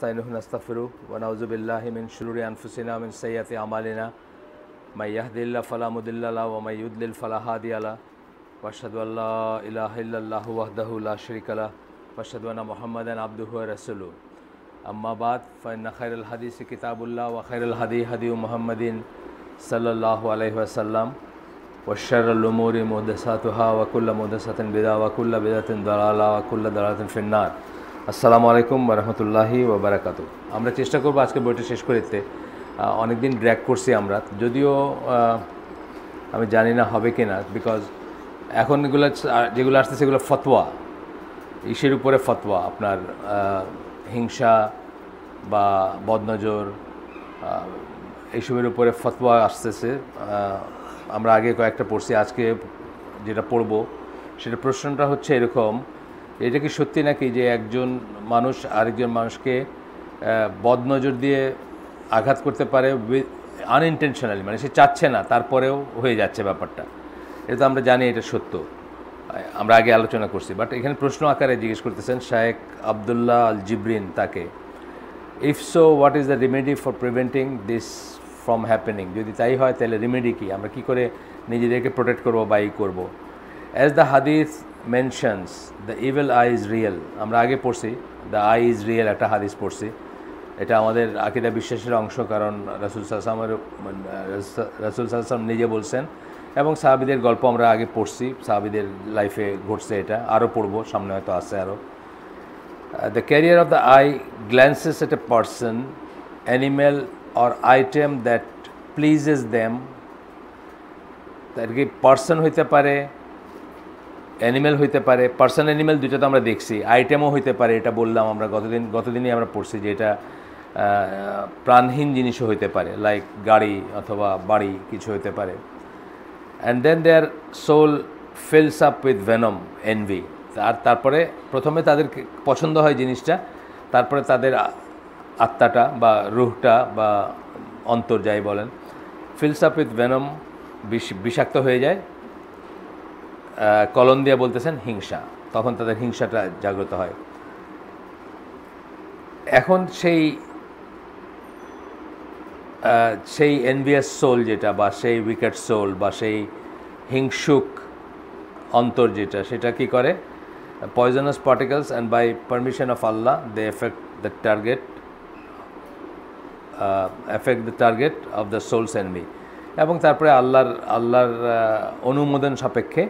نستعينه ونستغفره ونعوذ بالله من شرور أنفسنا ومن سيئات أعمالنا من يهده الله فلا مضل له ومن يضلل فلا هادي له وأشهد أن لا إله إلا الله وحده لا شريك له وأشهد أن محمدا عبده ورسوله أما بعد فإن خير الحديث كتاب الله وخير الهدي هدي محمد صلى الله عليه وسلم وشر الأمور محدثاتها وكل محدثة بدعة وكل بدعة ضلالة وكل ضلالة في النار। আসসালামু আলাইকুম ওয়া রাহমাতুল্লাহি ওয়া বারাকাতুহু। আমরা চেষ্টা করব আজকে বইটা শেষ করে দিতে। অনেক দিন ড্র্যাগ করছি আমরা, যদিও আমি জানি না হবে কিনা, বিকজ এখন এগুলো যেগুলো আসছে সেগুলো ফতোয়া, ইসের উপরে ফতোয়া, আপনার হিংসা বা বদনজর এইসবের উপরে ফতোয়া আসতেছে। আমরা আগে কয়েকটা পড়ছি, আজকে যেটা পড়ব সেটা প্রশ্নটা হচ্ছে এরকম, এটা কি সত্যি নাকি যে একজন মানুষ আরেকজন মানুষকে বদনজর দিয়ে আঘাত করতে পারে আনইনটেনশনালি, মানে সে চাচ্ছে না তারপরেও হয়ে যাচ্ছে ব্যাপারটা। এটা তো আমরা জানি এটা সত্য, আমরা আগে আলোচনা করছি। বাট এখানে প্রশ্ন আকারে জিজ্ঞেস করতেছেন শায়েখ আবদুল্লাহ আল জিবরিন তাকে, if so what is the remedy for preventing this from happening? যদি তাই হয় তাহলে রেমেডি কি, আমরা কী করে নিজেদেরকে প্রোটেক্ট করবো বা করবো? অ্যাজ দ্য হাদিস mentions the evil eye is real, আমরা আগে পড়ছি দ্য আই ইজ রিয়েল, একটা হাদিস পড়ছি। এটা আমাদের আকিদা বিশ্বাসের অংশ, কারণ রাসূল সাল্লাল্লাহু আলাইহি ওয়াসাল্লাম নিজে বলছেন এবং সাহাবীদের গল্প আমরা আগে পড়ছি, সাহাবীদের লাইফে ঘটছে, এটা আরও পড়বো, সামনে হয়তো আছে আরও। The carrier of the eye glances at a person, animal or item that pleases them. তার কি পার্সন হইতে পারে, অ্যানিম্যাল হইতে পারে, পার্সন অ্যানিম্যাল দুইটা তো আমরা দেখছি, আইটেমও হইতে পারে, এটা বললাম আমরা গতদিনই আমরা পড়ছি যে এটা প্রাণহীন জিনিসও হইতে পারে, লাইক গাড়ি অথবা বাড়ি কিছু হইতে পারে। And then their soul fills up with venom, envy. আর তারপরে প্রথমে তাদের পছন্দ হয় জিনিসটা, তারপরে তাদের আত্মাটা বা রুহটা বা অন্তর যাই বলেন, ফিলস আপ উইথ ভেনম, বিষাক্ত হয়ে যায়। কলম দিয়া বলতেছেন হিংসা, তখন তাদের হিংসাটা জাগ্রত হয়। এখন সেই এনভিয়াস সোল যেটা, বা সেই উইকেট সোল বা সেই হিংসুক অন্তর যেটা, সেটা কি করে? Poisonous particles and by permission of Allah they effect the target of the soul's enemy. এবং তারপরে আল্লাহর অনুমোদন সাপেক্ষে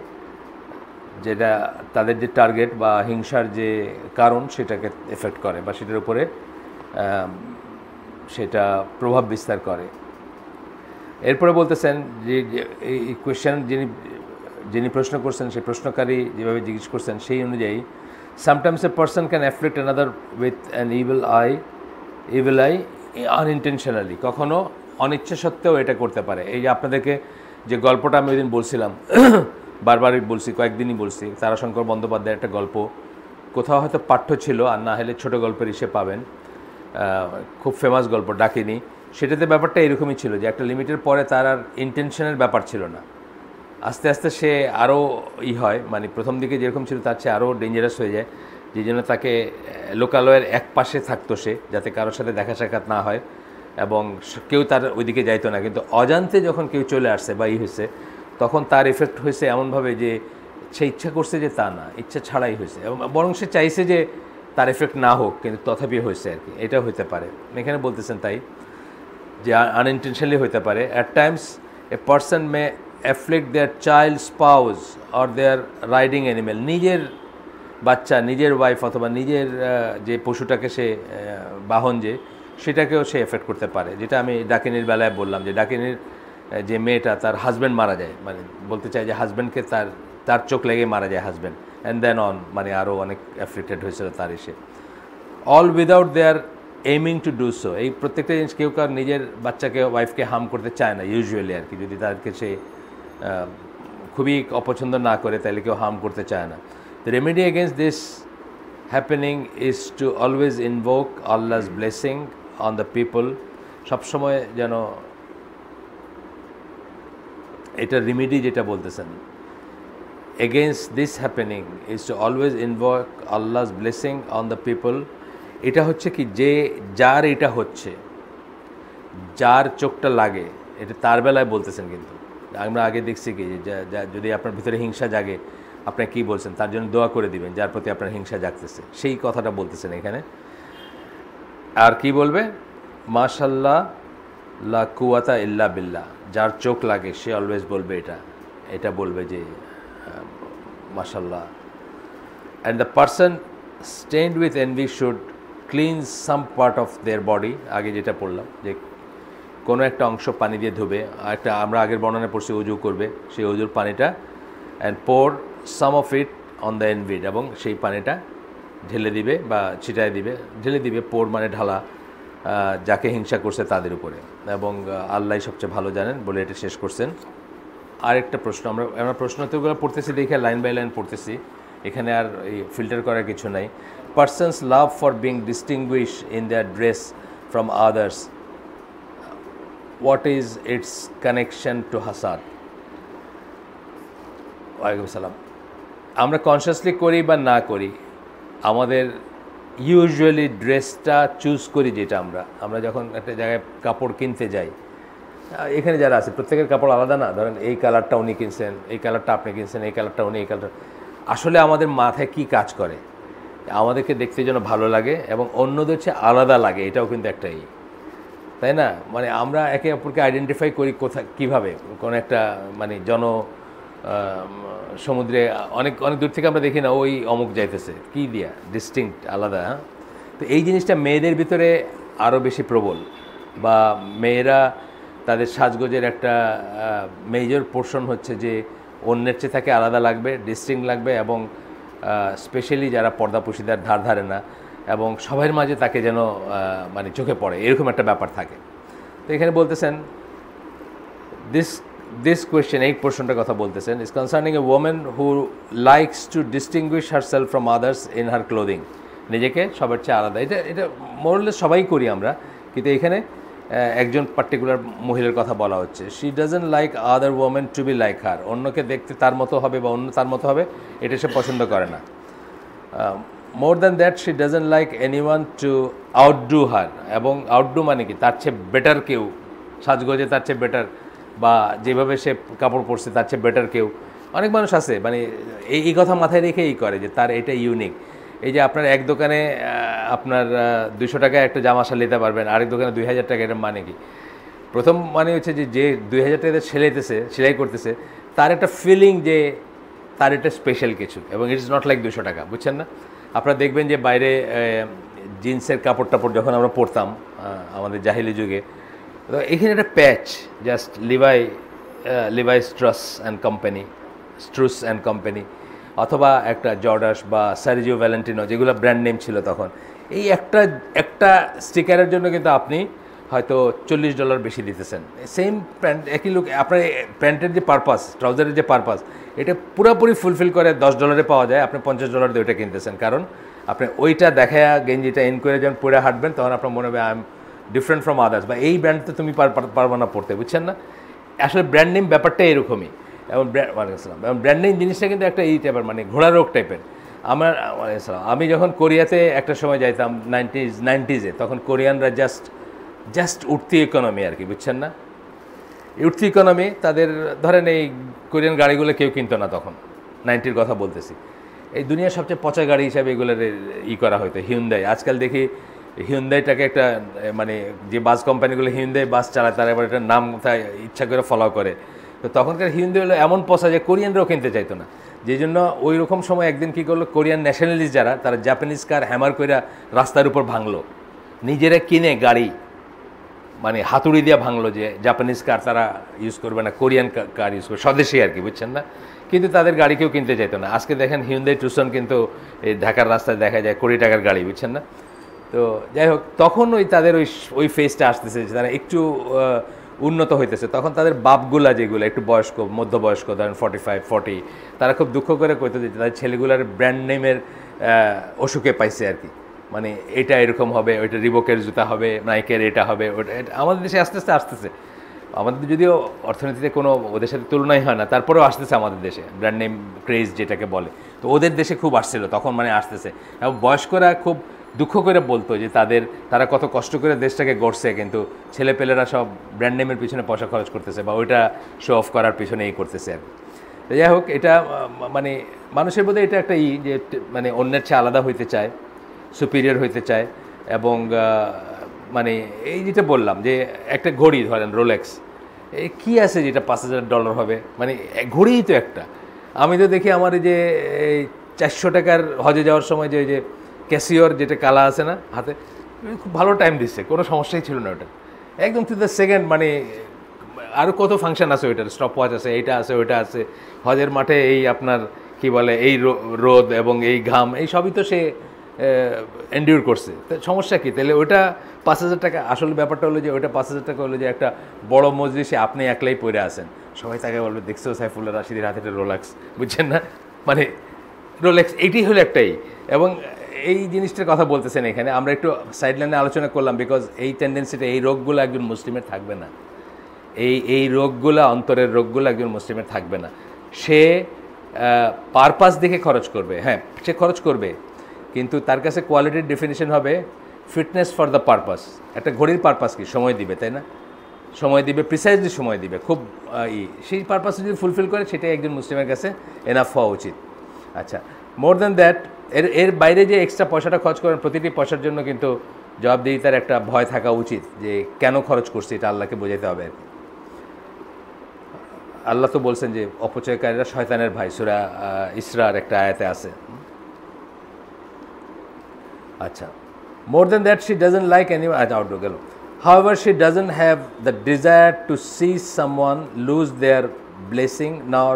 যেটা তাদের যে টার্গেট বা হিংসার যে কারণ সেটাকে এফেক্ট করে বা সেটার উপরে সেটা প্রভাব বিস্তার করে। এরপরে বলতেছেন যে এই কোয়েশ্চেন যিনি প্রশ্ন করছেন, সেই প্রশ্নকারী যেভাবে জিজ্ঞেস করছেন সেই অনুযায়ী, sometimes a person can afflict another with an evil eye unintentionally, কখনো অনিচ্ছা সত্ত্বেও এটা করতে পারে। এই যে আপনাদেরকে যে গল্পটা আমি ওই দিন বলছিলাম, বারবারই বলছি, কয়েকদিনই বলছি, তারাশঙ্কর বন্দ্যোপাধ্যায়ের একটা গল্প, কোথাও হয়তো পাঠ্য ছিল, আর না হলে ছোটো গল্পের ইসে পাবেন, খুব ফেমাস গল্প ডাকিনী। সেটাতে ব্যাপারটা এরকমই ছিল যে একটা লিমিটের পরে তার আর ইন্টেনশনের ব্যাপার ছিল না, আস্তে আস্তে সে আরও হয়, মানে প্রথম দিকে যেরকম ছিল তার চেয়ে আরও ডেঞ্জারাস হয়ে যায়, যে জন্য তাকে লোকালয়ের এক পাশে থাকতো সে, যাতে কারোর সাথে দেখা সাক্ষাৎ না হয় এবং কেউ তার ওইদিকে যাইতো না। কিন্তু অজান্তে যখন কেউ চলে আসছে বা হয়েছে, তখন তার এফেক্ট হয়েছে এমনভাবে যে সে ইচ্ছা করছে যে তা না, ইচ্ছা ছাড়াই হয়েছে, এবং বরং সে চাইছে যে তার এফেক্ট না হোক, কিন্তু তথাপি হয়েছে আর কি। এটা হইতে পারে, এখানে বলতেছেন তাই যে আনইনটেনশনালি হইতে পারে। At times a person may afflict their child, spouse or their riding animal, নিজের বাচ্চা, নিজের ওয়াইফ অথবা নিজের যে পশুটাকে সে বাহন সেটাকেও সে এফেক্ট করতে পারে। যেটা আমি ডাকিনীর বেলায় বললাম, যে ডাকিনীর যে মেয়েটা, তার হাজব্যান্ড মারা যায়, মানে বলতে চাই যে হাজব্যান্ডকে তার চোখ লেগে মারা যায় হাজব্যান্ড, অ্যান্ড দেন অন, মানে আরও অনেক অ্যাফ্লিক্টেড হয়েছিল তার এসে। All without their aiming to do so, এই প্রত্যেকটা জিনিস কেউ কার নিজের বাচ্চাকে, ওয়াইফকে হার্ম করতে চায় না ইউজুয়ালি আর কি, যদি তাদেরকে সে খুবই অপছন্দ না করে তাহলে কেউ হার্ম করতে চায় না। The remedy against this happening is two always invoke আল্লাহস blessing on the people. সবসময় যেন এটা রেমেডি যেটা বলতেছেন, against this happening is to always invoke Allah's blessing on the people এটা হচ্ছে কি, যে যার এটা হচ্ছে, যার চোখটা লাগে, এটা তার বেলায় বলতেছেন। কিন্তু আমরা আগে দেখছি কি, যে যদি আপনার ভিতরে হিংসা জাগে, আপনি কি বলছেন, তার জন্য দোয়া করে দিবেন যার প্রতি আপনার হিংসা জাগতেছে, সেই কথাটা বলতেছেন এখানে। আর কি বলবে, মাশাল্লাহ লা কুওয়াতা ইল্লা বিল্লাহ, যার চোখ লাগে সে অলওয়েজ বলবে এটা বলবে যে মাশাল্লাহ। And the person stained with envy should cleanse some part of their body, আগে যেটা পড়লাম যে কোনো একটা অংশ পানি দিয়ে ধুবে, একটা আমরা আগের বর্ণনা পড়ছি উজু করবে, সেই উজুর পানিটা and pour some of it on the envied, এবং সেই পানিটা ঢেলে দিবে বা ছিটায় দিবে, ঢেলে দিবে, পোর মানে ঢালা, যাকে হিংসা করছে তাদের উপরে, এবং আল্লাহ সবচেয়ে ভালো জানেন বলে এটা শেষ করছেন। আরেকটা প্রশ্ন, আমরা প্রশ্ন উত্তরগুলো পড়তেছি দেখে লাইন বাই লাইন পড়তেছি, এখানে আর এই ফিল্টার করার কিছু নাই। Person's love for being distinguished in their dress from others, what is its connection to হাসাদ? ওয়ালাইকুম সালাম। আমরা কনসিয়াসলি করি বা না করি, আমাদের ইউজুয়ালি ড্রেসটা চুজ করি যেটা আমরা যখন একটা জায়গায় কাপড় কিনতে যাই, এখানে যারা আছে প্রত্যেকের কাপড় আলাদা না, ধরেন এই কালারটা উনি কিনছেন, এই কালারটা আপনি কিনছেন, এই কালারটা উনি, এই কালারটা, আসলে আমাদের মাথায় কি কাজ করে, আমাদেরকে দেখতে যেন ভালো লাগে এবং অন্যদের চেয়ে আলাদা লাগে, এটাও কিন্তু একটাই, তাই না? মানে আমরা একে অপরকে আইডেন্টিফাই করি কোথায়, কীভাবে, কোনো একটা মানে সমুদ্রে অনেক অনেক দূর থেকে আমরা দেখি না ওই অমুক যাইতেছে, কী দিয়া ডিস্টিংক্ট আলাদা। তো এই জিনিসটা মেয়েদের ভিতরে আরও বেশি প্রবল, বা মেয়েরা তাদের সাজগোজের একটা মেজর পোর্শন হচ্ছে যে অন্যের চেয়ে তাকে আলাদা লাগবে, ডিস্টিংক্ট লাগবে, এবং স্পেশালি যারা পর্দাপুশিদার ধার ধারে না, এবং সবার মাঝে তাকে যেন মানে চোখে পড়ে, এরকম একটা ব্যাপার থাকে। তো এখানে বলতেছেন দিস কোয়েশ্চেন, এই প্রশ্নটার কথা বলতেছেন, is concerning A women who likes to distinguished herself from others in her clothing, নিজেকে সবার চেয়ে আলাদা। এটা মোরলে সবাই করি আমরা, কিন্তু এখানে একজন পার্টিকুলার মহিলার কথা বলা হচ্ছে। She doesn't like other women to be like her, অন্যকে দেখতে তার মতো হবে বা অন্য তার মতো হবে, এটা সে পছন্দ করে না। More than that, she doesn't like anyone to outdo her, এবং আউটডু মানে কি, তার চেয়ে বেটার কেউ, সাজগোজে তার চেয়ে বেটার, বা যেভাবে সে কাপড় পরছে তার চেয়ে বেটার কেউ। অনেক মানুষ আছে মানে এই কথা মাথায় রেখেই করে যে তার এটা ইউনিক। এই যে আপনার এক দোকানে আপনার 200 টাকায় একটা জামা নিতে পারবেন, আরেক দোকানে 2000 টাকা, এটা মানে কি? প্রথম মানে হচ্ছে যে 2000 টাকা সেলাই করতেছে, তার একটা ফিলিং যে তার এটা স্পেশাল কিছু, এবং ইট ইজ নট লাইক 200 টাকা, বুঝছেন না? আপনারা দেখবেন যে বাইরে জিন্সের কাপড় টাপড় যখন আমরা পরতাম আমাদের জাহিলি যুগে, তো এখানে একটা প্যাচ, জাস্ট লিভাই স্ট্রাস অ্যান্ড কোম্পানি, অথবা একটা জর্ডাস বা সার্জিও ভ্যালেন্টিনো, যেগুলো ব্র্যান্ড নেম ছিল তখন, এই একটা স্টিকারের জন্য কিন্তু আপনি হয়তো $40 বেশি দিতেছেন। সেম প্যান্ট, একই লুক, আপনার প্যান্টের যে পারপাস, ট্রাউজারের যে পারপাস, এটা পুরোপুরি ফুলফিল করে $10 পাওয়া যায়, আপনি $50 দিয়ে ওইটা কিনতেছেন, কারণ আপনি ওইটা দেখায়া গেঞ্জিটা ইন করে যখন পরে হাঁটবেন, তখন আপনার মনে হবে I am different from others, বা এই ব্র্যান্ড তো তুমি পারবা না পড়তে, বুঝছেন না? আসলে ব্র্যান্ড নেম ব্যাপারটা এরকমই, এবং ব্র্যান্ড নেম জিনিসটা কিন্তু একটা এই টাইপের, মানে ঘোড়া রোগ টাইপের। আমি যখন কোরিয়াতে একটা সময় যাইতাম 90s, তখন কোরিয়ানরা জাস্ট উঠতি ইকোনমি আর কি, বুঝছেন না? উঠতি ইকোনমি, তাদের ধরেন এই কোরিয়ান গাড়িগুলো কেউ কিনতো না তখন, 90s কথা বলতেছি। এই দুনিয়ার সবচেয়ে পচা গাড়ি হিসাবে এগুলোর করা হয়তো হিউন্দাই। আজকাল দেখি হিউন্দাইটাকে একটা মানে যে বাস কোম্পানিগুলো হিউন্দাই বাস চালায়, তারা এবার একটা নাম ইচ্ছা করে ফলো করে। তো তখনকার হিউন্দাই হলো এমন পচা যে কোরিয়ানরাও কিনতে চাইতো না, যেই জন্য ওই রকম সময় একদিন কী করলো, কোরিয়ান ন্যাশনালিস্ট যারা, তারা জাপানিজ কার হ্যামার করে রাস্তার উপর ভাঙলো, নিজেরা কিনে গাড়ি মানে হাতুড়ি দিয়ে ভাঙলো, যে জাপানিজ কার তারা ইউজ করবে না, কোরিয়ান কার ইউজ করবে, স্বদেশী আর কি, বুঝছেন না? কিন্তু তাদের গাড়ি কেউ কিনতে চাইতো না। আজকে দেখেন হিউন্দাই টুসন কিন্তু এই ঢাকার রাস্তায় দেখা যায় $20 টাকার গাড়ি, বুঝছেন না? তো যাই হোক, তখন তাদের ওই ফেজটা আসতেছে, তারা একটু উন্নত হইতেছে। তখন তাদের বাপগুলা যেগুলো একটু বয়স্ক, মধ্যবয়স্ক, ধরেন 45-40, তারা খুব দুঃখ করে কইতো যে তাদের ছেলেগুলার ব্র্যান্ড নেমের অসুখে পাইছে আর কি, মানে এটা এরকম হবে, ওইটা রিবকের জুতা হবে, নাইকের এটা হবে, ওটা। আমাদের দেশে আস্তে আস্তে আসতেছে, আমাদের যদিও অর্থনীতিতে কোনো ওদের সাথে তুলনাই হয় না, তারপরেও আসতেছে আমাদের দেশে ব্র্যান্ড নেম ক্রেজ যেটাকে বলে। তো ওদের দেশে খুব আসছিল তখন, মানে আসতেছে, এবং বয়স্করা খুব দুঃখ করে বলতো যে তারা কত কষ্ট করে দেশটাকে গড়ছে, কিন্তু ছেলেপেলেরা সব ব্র্যান্ড নেমের পিছনে পয়সা খরচ করতেছে বা ওইটা শো অফ করার পিছনে এই করতেছে আর কি। তো যাই হোক, এটা মানে মানুষের মধ্যে এটা একটা যে মানে অন্যের চেয়ে আলাদা হইতে চায়, সুপিরিয়র হইতে চায়, এবং মানে এই যেটা বললাম যে একটা ঘড়ি ধরেন রোলেক্স, কী আছে যেটা $5,000 হবে, মানে ঘড়িই তো একটা। আমি তো দেখি আমার এই যে 400 টাকার হজে যাওয়ার সময় যে ক্যাসিওর যেটা কালা আছে না হাতে, খুব ভালো টাইম দিচ্ছে, কোনো সমস্যাই ছিল না ওটা, একদম টু দ্য সেকেন্ড। মানে আরও কত ফাংশন আছে ওইটার, স্টপ ওয়াচ আছে, এইটা আছে, ওইটা আছে। হজের মাঠে এই আপনার কি বলে এই রোদ এবং এই ঘাম, এই সবই তো সে এন্ডিউর করছে, তো সমস্যা কী? তাহলে ওইটা 5,000 টাকা। আসল ব্যাপারটা হলো যে ওইটা 5,000 টাকা হলো যে একটা বড় মজলিসে আপনি একলাই পড়ে আসেন, সবাই তাকে বলবে দেখছো সাইফুল্লাহ রাশিদের হাতে একটা রোলেক্স, বুঝছেন না? মানে রোলেক্স এইটাই হলো একটাই। এবং এই জিনিসটার কথা বলতেছেন এখানে, আমরা একটু সাইডলাইনে আলোচনা করলাম, বিকজ এই টেন্ডেন্সিটা, এই রোগগুলো একজন মুসলিমের থাকবে না। এই রোগগুলো, অন্তরের রোগগুলো একজন মুসলিমের থাকবে না। সে পারপাস দেখে খরচ করবে, হ্যাঁ সে খরচ করবে, কিন্তু তার কাছে কোয়ালিটির ডেফিনিশন হবে ফিটনেস ফর দ্য পারপাস। একটা ঘড়ির পারপাস কি? সময় দিবে, তাই না? সময় দিবে, প্রিসাইজলি সময় দিবে, খুব সেই পারপাস যদি ফুলফিল করে, সেটাই একজন মুসলিমের কাছে এনাফ হওয়া উচিত। আচ্ছা, মোর দ্যান দ্যাট, এর বাইরে যে এক্সট্রা পয়সাটা খরচ করেন, প্রতিটি পয়সার জন্য কিন্তু জবাবদিহিতার একটা ভয় থাকা উচিত, যে কেন খরচ করছি এটা আল্লাহকে বোঝাতে হবে আর কি। আল্লাহ তো বলছেন যে অপচয়কারীরা শয়তানের ভাই, সূরা ইসরার একটা আয়াতে আছে। আচ্ছা, মোর than that she doesn't like any outdoor গেল। However, she doesn't have the desire to see someone lose their blessing nor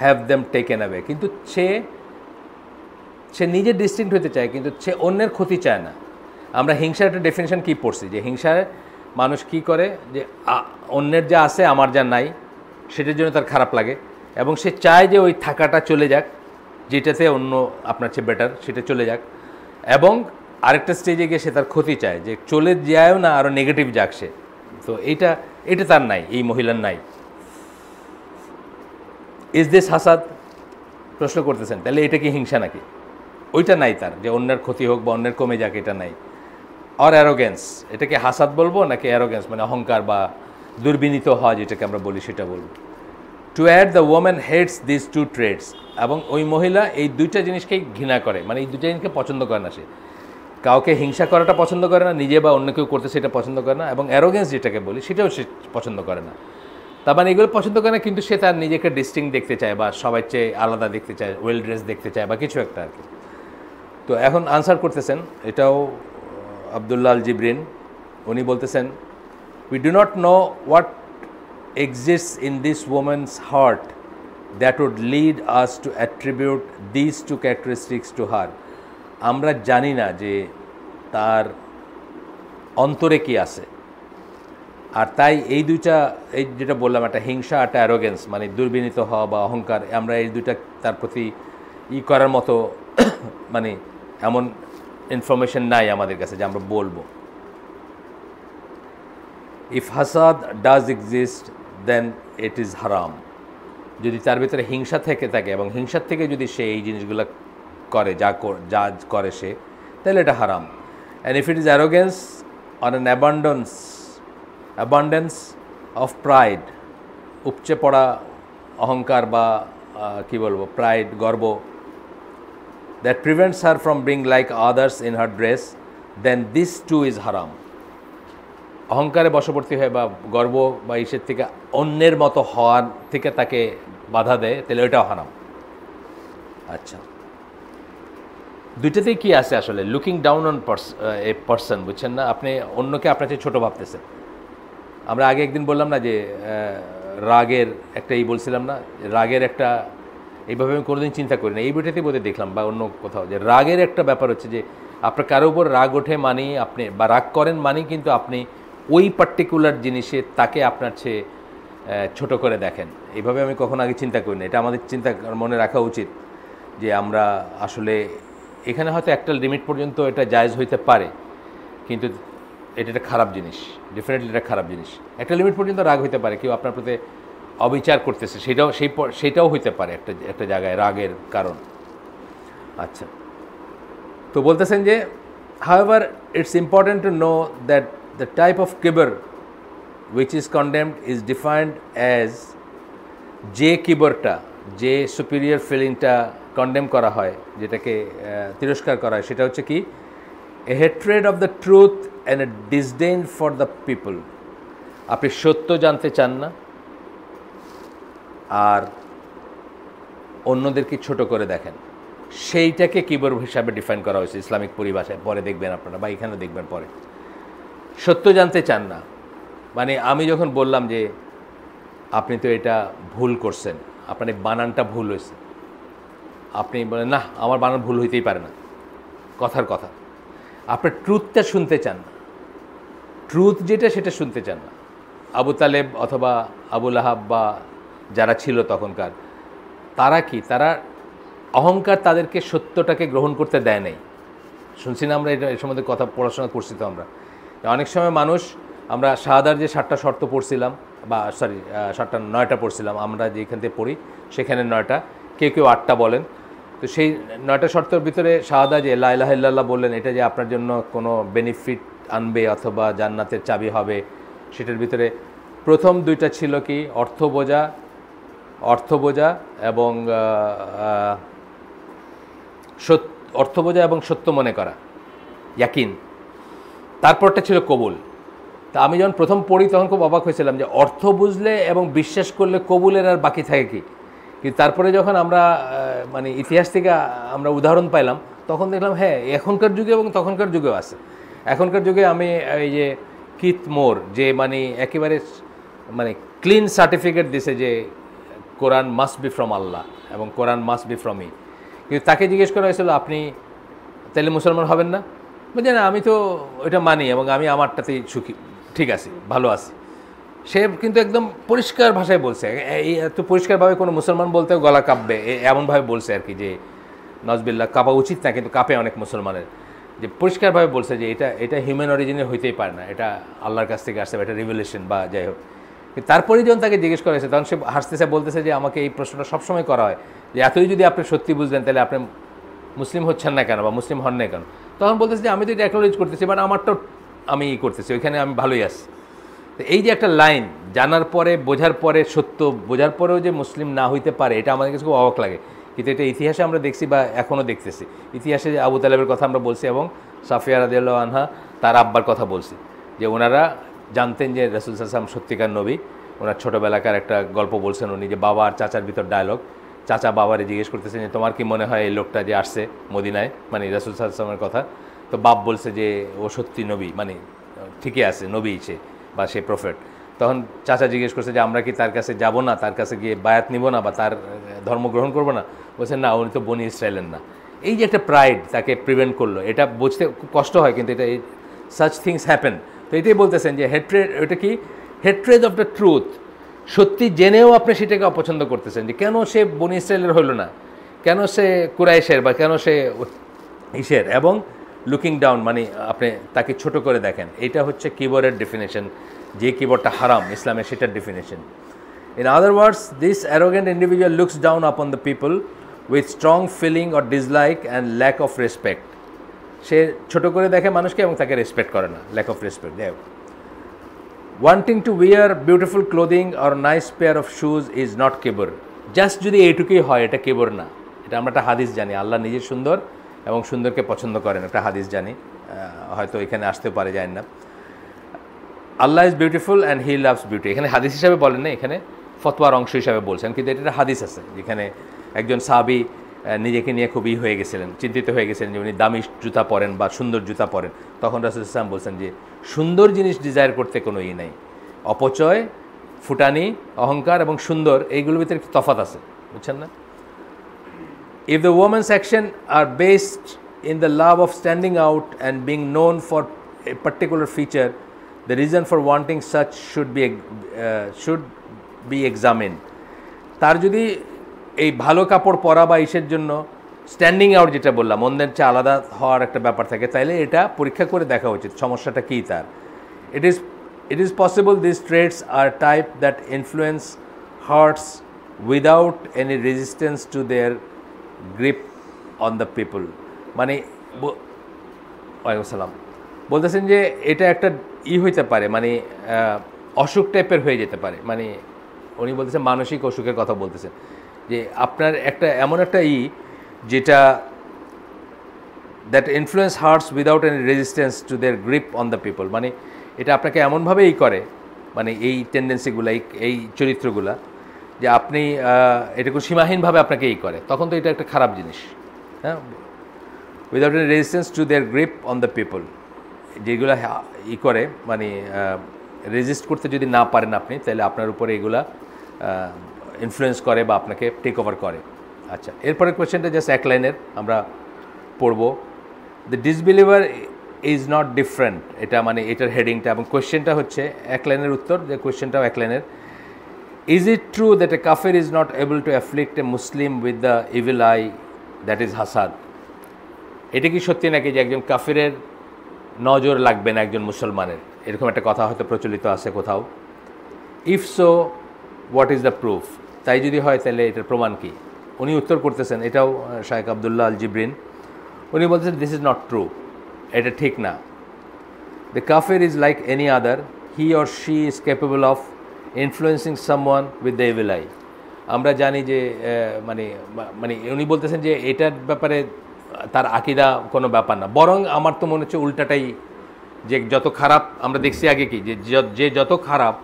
have them taken away. কিন্তু সে নিজে ডিস্টিংক্ট হতে চায়, কিন্তু সে অন্যের ক্ষতি চায় না। আমরা হিংসার একটা ডেফিনেশন কী পড়ছি, যে হিংসায় মানুষ কি করে, যে অন্যের যা আছে আমার যা নাই, সেটার জন্য তার খারাপ লাগে, এবং সে চায় যে ওই থাকাটা চলে যাক, যেটাতে অন্য আপনার চেয়ে বেটার সেটা চলে যাক, এবং আরেকটা স্টেজে গিয়ে সে তার ক্ষতি চায়, যে চলে যায়ও না, আরও নেগেটিভ যাক সে। তো এটা তার নাই, এই মহিলার নাই। ইজ দিস হাসাদ? প্রশ্ন করতেছেন, তাহলে এটা কি হিংসা নাকি? ওইটা নাই তার, যে অন্যের ক্ষতি হোক বা অন্যের কমে যাক, এটা নাই। আর অ্যারোগেন্স, এটাকে হাসাদ বলবো নাকি অ্যারোগেন্স, মানে অহংকার বা দুর্বিনীত হওয়া যেটাকে আমরা বলি, সেটা বলবো। To add, the woman hates this two traits, এবং ওই মহিলা এই দুইটা জিনিসকেই ঘৃণা করে, মানে এই দুইটা জিনিসকে পছন্দ করে না। সে কাউকে হিংসা করাটা পছন্দ করে না, নিজে বা অন্য কেউ করতে সেটা পছন্দ করে না, এবং অ্যারোগেন্স যেটাকে বলি সেটাও সে পছন্দ করে না। তার মানে এগুলো পছন্দ করে না, কিন্তু সে তার নিজেকে ডিস্টিংক্ট দেখতে চায়, বা সবার চেয়ে আলাদা দেখতে চায়, ওয়েল ড্রেস দেখতে চায়, বা কিছু একটা আর কি। তো এখন আনসার করতেছেন, এটাও আবদুল্লাহ আল জিবরিন, উনি বলতেছেন, we do not know what exists in this woman's heart that would lead us to attribute these two characteristics to her. আমরা জানি না যে তার অন্তরে কি আছে, আর তাই এই দুইটা, এই যেটা বললাম, একটা হিংসা, একটা অ্যারোগেন্স, মানে দুর্বিনীত হওয়া বা অহংকার, আমরা এই দুইটা তার প্রতি করার মতো মানে এমন ইনফরমেশন নাই আমাদের কাছে যে আমরা বলবো। ইফ হাসাদ does exist then it is হারাম। যদি তার ভিতরে হিংসা থেকে থাকে, এবং হিংসার থেকে যদি সে এই জিনিসগুলো করে, যা করে সে, তাহলে এটা হারাম। And if it is arrogance on an abundance of pride, উপচে পড়া অহংকার বা কি বলবো, প্রাইড, গর্ব, that prevents her from being like others in her dress, then this too is হারাম। অহংকারে বশবর্তী হয় বা গর্ব বা ইসের থেকে অন্যের মতো হওয়ার থেকে তাকে বাধা দেয়, তাহলে ওইটাও হারাম। আচ্ছা, দুইটাতেই কি আছে আসলে? Looking down on a person, বুঝছেন না? আপনি অন্যকে আপনার চেয়ে ছোটো ভাবতেছেন। আমরা আগে একদিন বললাম না যে রাগের একটা বলছিলাম না, রাগের একটা, এইভাবে আমি কোনোদিন চিন্তা করি না, এই বইটাতেই বোধহয় দেখলাম বা অন্য কোথাও, যে রাগের একটা ব্যাপার হচ্ছে যে আপনার কারো উপর রাগ ওঠে মানে আপনি, বা রাগ করেন মানে কিন্তু আপনি ওই পার্টিকুলার জিনিসে তাকে আপনার চেয়ে ছোটো করে দেখেন। এইভাবে আমি কখনো আগে চিন্তা করি না। এটা আমাদের মনে রাখা উচিত যে আমরা আসলে এখানে হয়তো একটা লিমিট পর্যন্ত এটা জায়েজ হইতে পারে, কিন্তু এটা একটা খারাপ জিনিস, ডেফিনেটলি এটা খারাপ জিনিস। একটা লিমিট পর্যন্ত রাগ হইতে পারে, কেউ আপনার প্রতি অবিচার করতেছে, সেটাও হইতে পারে একটা জায়গায় রাগের কারণ। আচ্ছা, তো বলতেছেন যে however it's important to know that the type of kibr which is condemned is defined as যে কিবরটা, যে সুপিরিয়র ফিলিংটা কন্ডেম করা হয়, যেটাকে তিরস্কার করা হয়, সেটা হচ্ছে কি a hatred of the truth and a disdain for the people. আপনি সত্য জানতে চান না আর অন্যদেরকে ছোট করে দেখেন, সেইটাকে কিবর হিসাবে ডিফাইন করা হয়েছে ইসলামিক পরিভাষায়। পরে দেখবেন আপনারা, বা এখানে দেখবেন পরে। সত্য জানতে চান না মানে আমি যখন বললাম যে আপনি তো এটা ভুল করছেন, আপনার বানানটা ভুল হয়েছে, আপনি বলেন না আমার বানান ভুল হইতেই পারে না, কথার কথা। আপনার ট্রুথটা শুনতে চান না, ট্রুথ যেটা সেটা শুনতে চান না। আবু তালেব অথবা আবু লাহাব বা যারা ছিল তখনকার, তারা কি, তারা অহংকার তাদেরকে সত্যটাকে গ্রহণ করতে দেয় নাই। শুনছি না আমরা, এটা এর সম্বন্ধে কথা পড়াশোনা করছি তো আমরা। অনেক সময় মানুষ, আমরা শাহাদার যে 7টা শর্ত পড়ছিলাম, বা সরি 9টা পড়ছিলাম, আমরা যেখান থেকে পড়ি সেখানে 9টা, কেউ কেউ 8টা বলেন। তো সেই 9টা শর্তের ভিতরে শাহাদা যে লা ইলাহা ইল্লাল্লাহ বললেন, এটা যে আপনার জন্য কোনো বেনিফিট আনবে অথবা জান্নাতের চাবি হবে, সেটার ভিতরে প্রথম 2টা ছিল কি অর্থ বোঝা এবং সত্য মনে করা, ইয়াকিন। তারপরটা ছিল কবুল। তা আমি যখন প্রথম পড়ি তখন খুব অবাক হয়েছিলাম যে অর্থ বুঝলে এবং বিশ্বাস করলে কবুলের আর বাকি থাকে কি। কিন্তু তারপরে যখন আমরা মানে ইতিহাস থেকে আমরা উদাহরণ পাইলাম, তখন দেখলাম হ্যাঁ এখনকার যুগে এবং তখনকার যুগেও আছে। এখনকার যুগে আমি এই যে কিথ মোর, যে মানে একেবারে মানে ক্লিন সার্টিফিকেট দিছে যে কোরআন মাস্ট বি ফ্রম আল্লাহ এবং কোরআন মাস্ট বি ফ্রম ই। কিন্তু তাকে জিজ্ঞেস করা হয়েছিল আপনি তাহলে মুসলমান হবেন না? বলছে না, আমি তো ওইটা মানি এবং আমি আমারটাতেই সুখী, ঠিক আছে, ভালো আছি। সে কিন্তু একদম পরিষ্কার ভাষায় বলছে, এই এত পরিষ্কারভাবে কোনো মুসলমান বলতেও গলা কাঁপবে এমনভাবে বলছে আর কি, যে নজবিল্লাহ কাঁপা উচিত না কিন্তু কাঁপে অনেক মুসলমানের, যে পরিষ্কারভাবে বলছে যে এটা হিউম্যান অরিজিনের হইতেই পারে না, এটা আল্লাহর কাছ থেকে আসছে, এটা রিভেলেশন বা যাই হোক। তারপরেই যখন তাকে জিজ্ঞেস করা হয়েছে তখন সে হাসতেছে, বলতেছে যে আমাকে এই প্রশ্নটা সবসময় করা হয় যে এতই যদি আপনি সত্যি বুঝলেন তাহলে আপনি মুসলিম হচ্ছেন না কেন বা মুসলিম হন না কেন? তখন বলতেছে যে আমি তো এটা অ্যাকনোলেজ করতেছি, বাট আমারটাও আমি করতেছি, ওইখানে আমি ভালোই আছি। তো এই যে একটা লাইন, জানার পরে বোঝার পরে সত্য বোঝার পরেও যে মুসলিম না হইতে পারে, এটা আমাদের কাছে খুব অবাক লাগে। কিন্তু এটা ইতিহাসে আমরা দেখছি বা এখনও দেখতেছি। ইতিহাসে আবু তালেবের কথা আমরা বলছি এবং সাফিয়া রাদিয়াল্লাহু আনহা তার আব্বার কথা বলছি, যে ওনারা জানতেন যে রাসূল সাল্লাল্লাহু আলাইহি ওয়াসাল্লাম সত্যিকার নবী। ওনার ছোটোবেলাকার একটা গল্প বলছেন উনি, যে বাবা আর চাচার ভিতর ডায়লগ। চাচা বাবারে জিজ্ঞেস করতেছেন যে তোমার কি মনে হয় এই লোকটা যে আসছে মদিনায়, মানে রাসূল সাল্লাল্লাহু আলাইহি ওয়াসাল্লামের কথা। তো বাপ বলছে যে ও সত্যি নবী, মানে ঠিকই আছে, নবী সে বা সে প্রফেট। তখন চাচা জিজ্ঞেস করছে যে আমরা কি তার কাছে যাব না, তার কাছে গিয়ে বায়াত নিব না বা তার ধর্ম গ্রহণ করবো না? বলছেন না, উনি তো বনি ইসরায়েলের না। এই যে একটা প্রাইড তাকে প্রিভেন্ট করলো, এটা বুঝতে খুব কষ্ট হয়, কিন্তু এটা সাচ থিংস হ্যাপেন। তো এটাই বলতেছেন যে হেট্রেড, ওটা কি হেট্রেড অফ দ্য ট্রুথ, সত্যি জেনেও আপনি সেটাকে অপছন্দ করতেছেন, যে কেন সে বনি ইসরায়েলের হইল না, কেন সে কুরাইশের বা কেন সে ইসের, এবং লুকিং ডাউন মানে আপনি তাকে ছোট করে দেখেন। এটা হচ্ছে কিবরের ডেফিনেশন, যে কিবরটা হারাম ইসলামে সেটার definition. In other words, this arrogant individual looks down upon the people with strong feeling or dislike and lack of respect. সে ছোট করে দেখে মানুষকে এবং তাকে রেসপেক্ট করে না, ল্যাক অফ রেসপেক্ট। দেখ, wanting to wear beautiful clothing or nice pair of shoes is not কেবর। জাস্ট যদি এইটুকুই হয় এটা কেবর না। এটা আমরা একটা হাদিস জানি, আল্লাহ নিজে সুন্দর এবং সুন্দরকে পছন্দ করেন, একটা হাদিস জানি, হয়তো এখানে আসতে পারে, জানি না। Allah is beautiful and he loves beauty, এখানে হাদিস হিসাবে বলেন না, এখানে ফতোয়ার অংশ হিসাবে বলছেন, কিন্তু এটা হাদিস আছে যেখানে একজন সাহাবী নিজেকে নিয়ে খুবই হয়ে গেছিলেন, চিন্তিত হয়ে গেছিলেন যে উনি দামি জুতা পরেন বা সুন্দর জুতা পরেন। তখন রাসূল সাল্লাল্লাহু আলাইহি ওয়াসাল্লাম বলছেন যে সুন্দর জিনিস ডিজায়ার করতে কোনো নাই, অপচয়, ফুটানি, অহংকার এবং সুন্দর, এইগুলোর ভিতরে একটু তফাৎ আছে, বুঝছেন না? If the woman's action are based in the love of standing out and being known for a particular feature, the reason for wanting such should be examined. তার যদি এই ভালো কাপড় পরা বা ইসের জন্য স্ট্যান্ডিং আউট, যেটা বললাম অন্যের চেয়ে আলাদা হওয়ার একটা ব্যাপার থাকে, তাইলে এটা পরীক্ষা করে দেখা উচিত সমস্যাটা কী তার। It is possible these traits are type that influence hearts without any resistance to their grip on the people. মানে ওয়ালাইকুম আসসালাম। বলতেছেন যে এটা একটা হইতে পারে, মানে অসুখ টাইপের হয়ে যেতে পারে, মানে উনি বলতেছেন মানসিক অসুখের কথা বলতেছেন, যে আপনার একটা এমন একটা যেটা that influence hearts without any resistance to their grip on the people, মানে এটা আপনাকে এমনভাবে করে, মানে এই টেন্ডেন্সিগুলো, এই চরিত্রগুলা, যে আপনি এটা খুব সীমাহীনভাবে আপনাকে করে, তখন তো এটা একটা খারাপ জিনিস। হ্যাঁ, without any resistance to their grip on the people, যেগুলো করে, মানে রেজিস্ট করতে যদি না পারেন আপনি, তাহলে আপনার উপরে এগুলা ইনফ্লুয়েন্স করে বা আপনাকে টেক ওভার করে। আচ্ছা, এরপরের কোয়েশ্চেনটা জাস্ট এক লাইনের আমরা পড়ব। The disbeliever is not different, এটা মানে এটার হেডিংটা, এবং কোয়েশ্চেনটা হচ্ছে এক লাইনের উত্তর, যে কোয়েশ্চেনটাও এক লাইনের। Is it true that a কাফির is not able to afflict a Muslim with the evil eye that is হাসাদ? এটা কি সত্যি নাকি যে একজন কাফিরের নজর লাগবে না একজন মুসলমানের? এরকম একটা কথা হয়তো প্রচলিত আছে কোথাও। If so what is the proof? তাই যদি হয় তাহলে এটার প্রমাণ কি? উনি উত্তর করতেছেন, এটাও শায়েখ আবদুল্লাহ আল জিবরিন, উনি বলতেছেন দিস ইজ নট ট্রু, এটা ঠিক না। দ্য কাফির is like any other, he or she is capable of influencing someone with the evil I. আমরা জানি যে মানে মানে উনি বলতেছেন যে এটার ব্যাপারে তার আকিদা কোনো ব্যাপার না, বরং আমার তো মনে হচ্ছে উল্টাটাই, যে যত খারাপ আমরা দেখছি আগে কি, যে যত খারাপ,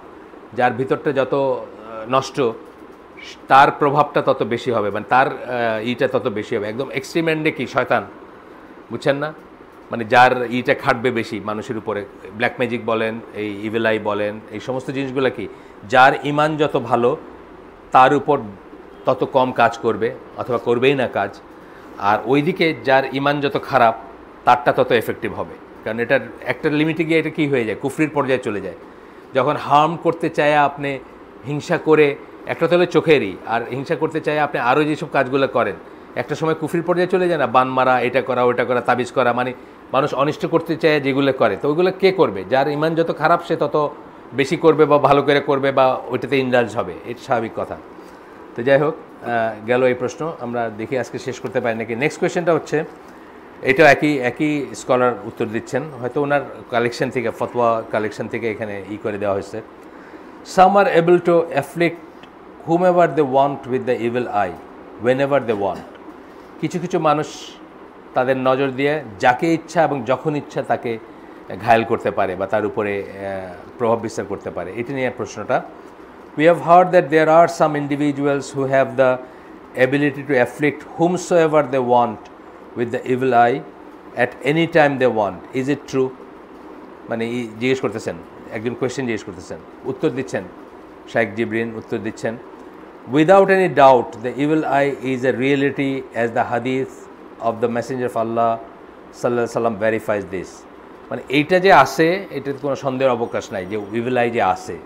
যার ভিতরটা যত নষ্ট, তার প্রভাবটা তত বেশি হবে, মানে তার তত বেশি হবে। একদম এক্সট্রিম এন্ডে কি শয়তান, বুঝছেন না? মানে যার খাটবে বেশি মানুষের উপরে, ব্ল্যাক ম্যাজিক বলেন, এই ইভিল আই বলেন, এই সমস্ত জিনিসগুলো কি, যার ইমান যত ভালো তার উপর তত কম কাজ করবে অথবা করবেই না কাজ, আর ওইদিকে যার ইমান যত খারাপ তারটা তত এফেক্টিভ হবে। কারণ এটার একটা লিমিটে গিয়ে এটা কী হয়ে যায়, কুফরির পর্যায়ে চলে যায়। যখন হার্ম করতে চায় আপনি হিংসা করে, একটা তো হলো চোখেরই, আর হিংসা করতে চায় আপনি আরও যেসব কাজগুলো করেন, একটা সময় কুফরির পর্যায়ে চলে যায় না, বান মারা, এটা করা, ওটা করা, তাবিজ করা, মানে মানুষ অনিষ্ট করতে চায় যেগুলো করে, তো ওইগুলো কে করবে? যার ইমান যত খারাপ সে তত বেশি করবে বা ভালো করে করবে বা ওইটাতে ইনডালজ হবে, এটা স্বাভাবিক কথা। তো যাই হোক, গেল এই প্রশ্ন, আমরা দেখি আজকে শেষ করতে পারি নাকি। নেক্সট কোয়েশ্চেনটা হচ্ছে, এটাও একই স্কলার উত্তর দিচ্ছেন, হয়তো ওনার কালেকশন থেকে, ফতোয়া কালেকশন থেকে এখানে করে দেওয়া হয়েছে। Some are able to afflict whom ever they want with the evil eye when ever they want. কিছু কিছু মানুষ তাদের নজর দিয়ে যাকে ইচ্ছা এবং যখন ইচ্ছা তাকে ঘায়েল করতে পারে বা তার উপরে প্রভাব বিস্তার করতে পারে। এটি নিয়ে প্রশ্নটা। We have heard that there are some individuals who have the ability to afflict whomsoever they want with the evil eye at any time they want. Is it true? মানে জিজ্ঞেস করতেছেন, একজন কোয়েশ্চেন জিজ্ঞেস করতেছেন, উত্তর দিচ্ছেন শাইখ জিবরিন, উত্তর দিচ্ছেন, without any doubt the evil eye is a reality as the hadith of the messenger of Allah sallallahu alaihi wasallam verifies this. মানে এইটা যে আসে, এটাতে কোনো সন্দেহের অবকাশ নাই যে ইভিল আই যে আসে,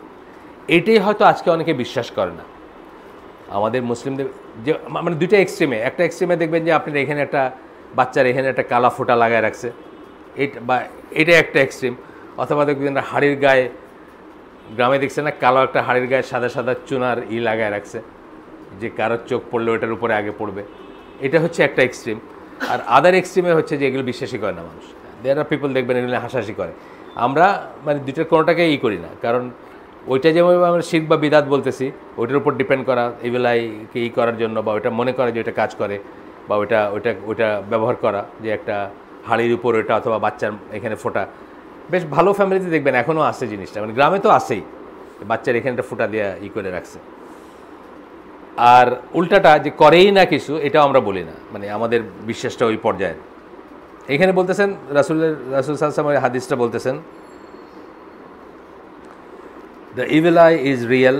এটাই হয়তো আজকে অনেকে বিশ্বাস করে না আমাদের মুসলিমদের। যে মানে দুইটা এক্সট্রিমে, একটা এক্সট্রিমে দেখবেন যে আপনার এখানে একটা বাচ্চার এখানে একটা কালা ফোঁটা লাগায় রাখছে, এটা একটা এক্সট্রিম। অথবা দেখবেন হাড়ির গায়ে, গ্রামে দেখছে না, কালো একটা হাড়ির গায়ে সাদা সাদা চুনার লাগায় রাখছে, যে কারোর চোখ পড়লে ওটার উপরে আগে পড়বে, এটা হচ্ছে একটা এক্সট্রিম। আর আদার এক্সট্রিমে হচ্ছে যে এগুলো বিশ্বাসই করে না মানুষ। দেয়ার আর পিপল দেখবেন এগুলো হাসাহাসি করে। আমরা মানে দুইটার কোনোটাকে করি না, কারণ ওইটা যেমন আমরা শিরক বা বিদাত বলতেছি, ওইটার উপর ডিপেন্ড করা, ইভিলাইকে করার জন্য, বা ওইটা মনে করা যে ওইটা কাজ করে, বা ওইটা ব্যবহার করা, যে একটা হাড়ির উপর ওইটা, অথবা বাচ্চার এখানে ফোঁটা। বেশ ভালো ফ্যামিলিতে দেখবেন এখনও আসে জিনিসটা, মানে গ্রামে তো আসেই, বাচ্চার এখানটা ফোঁটা দিয়ে করে রাখছে। আর উল্টাটা যে করেই না কিছু, এটাও আমরা বলি না, মানে আমাদের বিশ্বাসটা ওই পর্যায়ে। এখানে বলতেছেন রাসূল সাল্লাল্লাহু আলাইহি হাদিসটা বলতেছেন, the evil eye is real.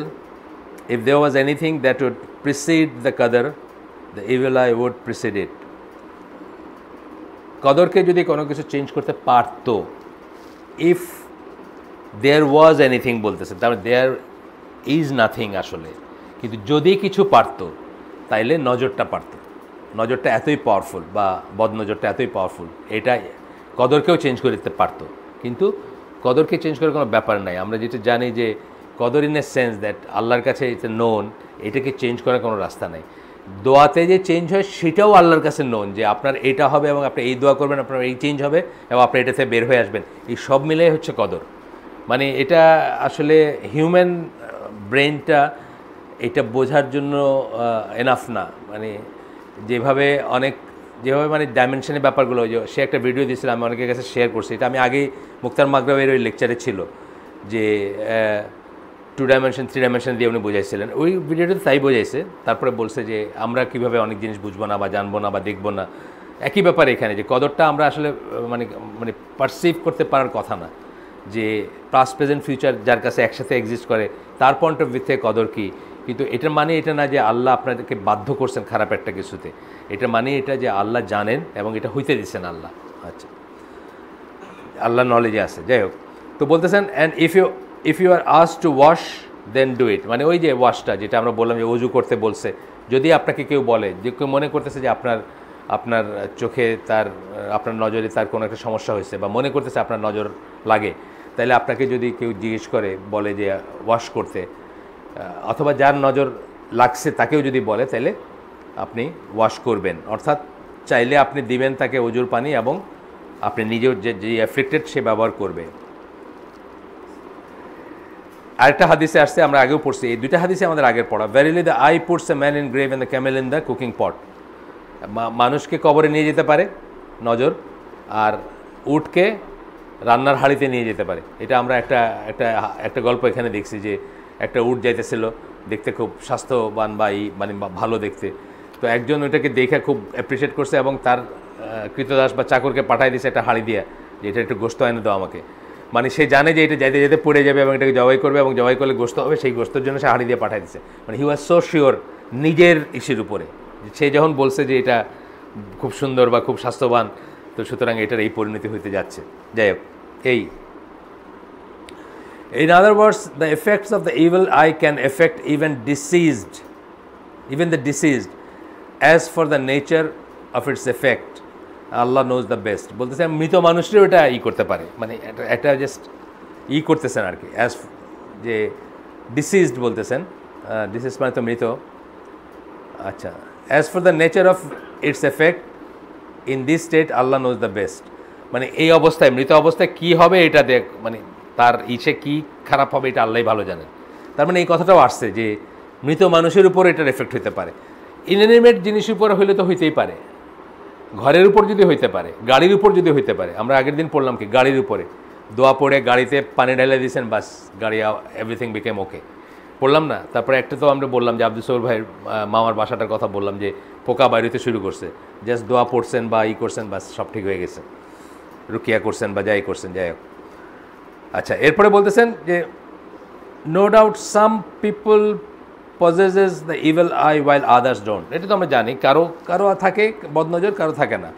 If there was anything that would precede the qadar, the evil eye would precede it. কদরকে যদি কোনো কিছু চেঞ্জ করতে পারতো, if there was anything বলতেছে, তার মানে there is nothing আসলে, কিন্তু যদি কিছু পারতো তাইলে নজরটা পারতো। নজরটা এতই পাওয়ারফুল, বা বদনজরটা এতই পাওয়ারফুল, এটা কদরকেও চেঞ্জ করে দিতে পারতো। কিন্তু কদরকে চেঞ্জ করার কোনো ব্যাপার নাই। আমরা যেটা জানি যে কদর ইন এ সেন্স দ্যাট আল্লাহর কাছে এটা নোন, এটাকে চেঞ্জ করার কোনো রাস্তা নাই। দোয়াতে যে চেঞ্জ হয় সেটাও আল্লাহর কাছে নোন, যে আপনার এটা হবে এবং আপনি এই দোয়া করবেন আপনার এই চেঞ্জ হবে এবং আপনি এটা থেকে বের হয়ে আসবেন। এই সব মিলে হচ্ছে কদর। মানে এটা আসলে হিউম্যান ব্রেনটা এটা বোঝার জন্য এনাফ না। মানে যেভাবে মানে ডাইমেনশনের ব্যাপারগুলো, সে একটা ভিডিও দিয়েছিল, আমি অনেকের কাছে শেয়ার করছি, এটা আমি আগেই মুক্তার মাগরাবের ওই লেকচারে ছিল, যে 2 ডাইমেনশন 3 ডাইমেনশন দিয়ে উনি বোঝাইছিলেন। ওই ভিডিওটাতে তাই বোঝাইছে। তারপরে বলছে যে আমরা কীভাবে অনেক জিনিস বুঝবো না বা জানবো না বা দেখবো না, একই ব্যাপার এখানে, যে কদরটা আমরা আসলে মানে পারসিভ করতে পারার কথা না, যে পাস্ট প্রেজেন্ট ফিউচার যার কাছে একসাথে এক্সিস্ট করে তার পয়েন্ট অফ ভিউ থেকে কদর কী। কিন্তু এটার মানে এটা না যে আল্লাহ আপনাদেরকে বাধ্য করছেন খারাপ একটা কিছুতে, এটার মানে এটা যে আল্লাহ জানেন এবং এটা হইতে দিচ্ছেন আল্লাহ। আচ্ছা, আল্লাহ নলেজে আছে। যাই হোক, তো বলতেছেন and if you are asked to wash then do it. মানে ওই যে ওয়াশটা যেটা আমরা বললাম যে অজু করতে বলছে, যদি আপনাকে কেউ বলে, যে কেউ মনে করতেছে যে আপনার চোখে আপনার নজরে তার কোনো একটা সমস্যা হয়েছে বা মনে করতেছে আপনার নজর লাগে, তাহলে আপনাকে যদি কেউ জিজ্ঞেস করে বলে যে ওয়াশ করতে, অথবা যার নজর লাগছে তাকেও যদি বলে, তাহলে আপনি ওয়াশ করবেন। অর্থাৎ চাইলে আপনি দিবেন তাকে অজুর পানি এবং আপনি নিজেও যে এফেক্টেড সে ব্যবহার করবে। আরেকটা হাদিসে আসছে, আমরা আগেও পড়ছি, এই দুইটা হাদিসে আমাদের আগের পড়া। Verily the eye puts a man in grave and the camel in the cooking pot. মানুষকে কবরে নিয়ে যেতে পারে নজর, আর উটকে রান্নার হাঁড়িতে নিয়ে যেতে পারে। এটা আমরা একটা গল্প এখানে দেখছি, যে একটা উট যাইতেছিল, দেখতে খুব স্বাস্থ্যবান বা মানে ভালো দেখতে। তো একজন ওইটাকে দেখে খুব অ্যাপ্রিসিয়েট করছে এবং তার কৃতদাস বা চাকরকে পাঠাই দিয়েছে একটা হাঁড়ি দিয়ে, যে এটা একটু গোস্ত এনে দাও আমাকে। মানে সে জানে যে এটা যেতে যেতে পড়ে যাবে এবং এটাকে জবাই করবে এবং জবাই করলে গোস্ত হবে, সেই গোস্তের জন্য সে হাঁড়ি দিয়ে পাঠাই দিচ্ছে। মানে হি ওয়াজ সো শিওর নিজের ইসের উপরে, সে যখন বলছে যে এটা খুব সুন্দর বা খুব স্বাস্থ্যবান, তো সুতরাং এটার এই পরিণতি হইতে যাচ্ছে। যাই হোক, in other words, the effects of the evil eye can affect even the deceased, as for the nature of its effect Allah knows the best. বলতেছে মৃত মানুষেরও এটা করতে পারে, মানে এটা জাস্ট করতেছেন আর কি, অ্যাজ যে ডিসিজড বলতেছেন, ডিসিজ মানে তো মৃত। আচ্ছা, as for the nature of its effect in this state Allah knows the best. মানে এই অবস্থায়, মৃত অবস্থায় কী হবে এটা মানে তার কী খারাপ হবে এটা আল্লাহই ভালো জানেন। তার মানে এই কথাটাও আসছে যে মৃত মানুষের উপর এটার এফেক্ট হইতে পারে। ইনঅ্যানিমেট জিনিসের উপর হইলে তো হইতেই পারে, ঘরের উপর যদি হইতে পারে, গাড়ির উপর যদি হইতে পারে। আমরা আগের দিন পড়লাম কি, গাড়ির উপরে দোয়া পড়ে গাড়িতে পানি ঢেলে দিয়েছেন, বাস গাড়ি এভরিথিং বিকেম ওকে, পড়লাম না? তারপরে একটা তো আমরা বললাম যে আব্দুল সবুর ভাইয়ের মামার বাসাটার কথা বললাম, যে পোকা বাইরেতে শুরু করছে, জাস্ট দোয়া পড়ছেন বা করছেন, বাস সব ঠিক হয়ে গেছে, রুকিয়া করছেন বা যাই করছেন, যাই হোক। আচ্ছা, এরপরে বলতেছেন যে no doubt some people possesses the evil eye while others don't. এটা তো আমরা জানি, কারো থাকে বদনজর, কারো থাকে না।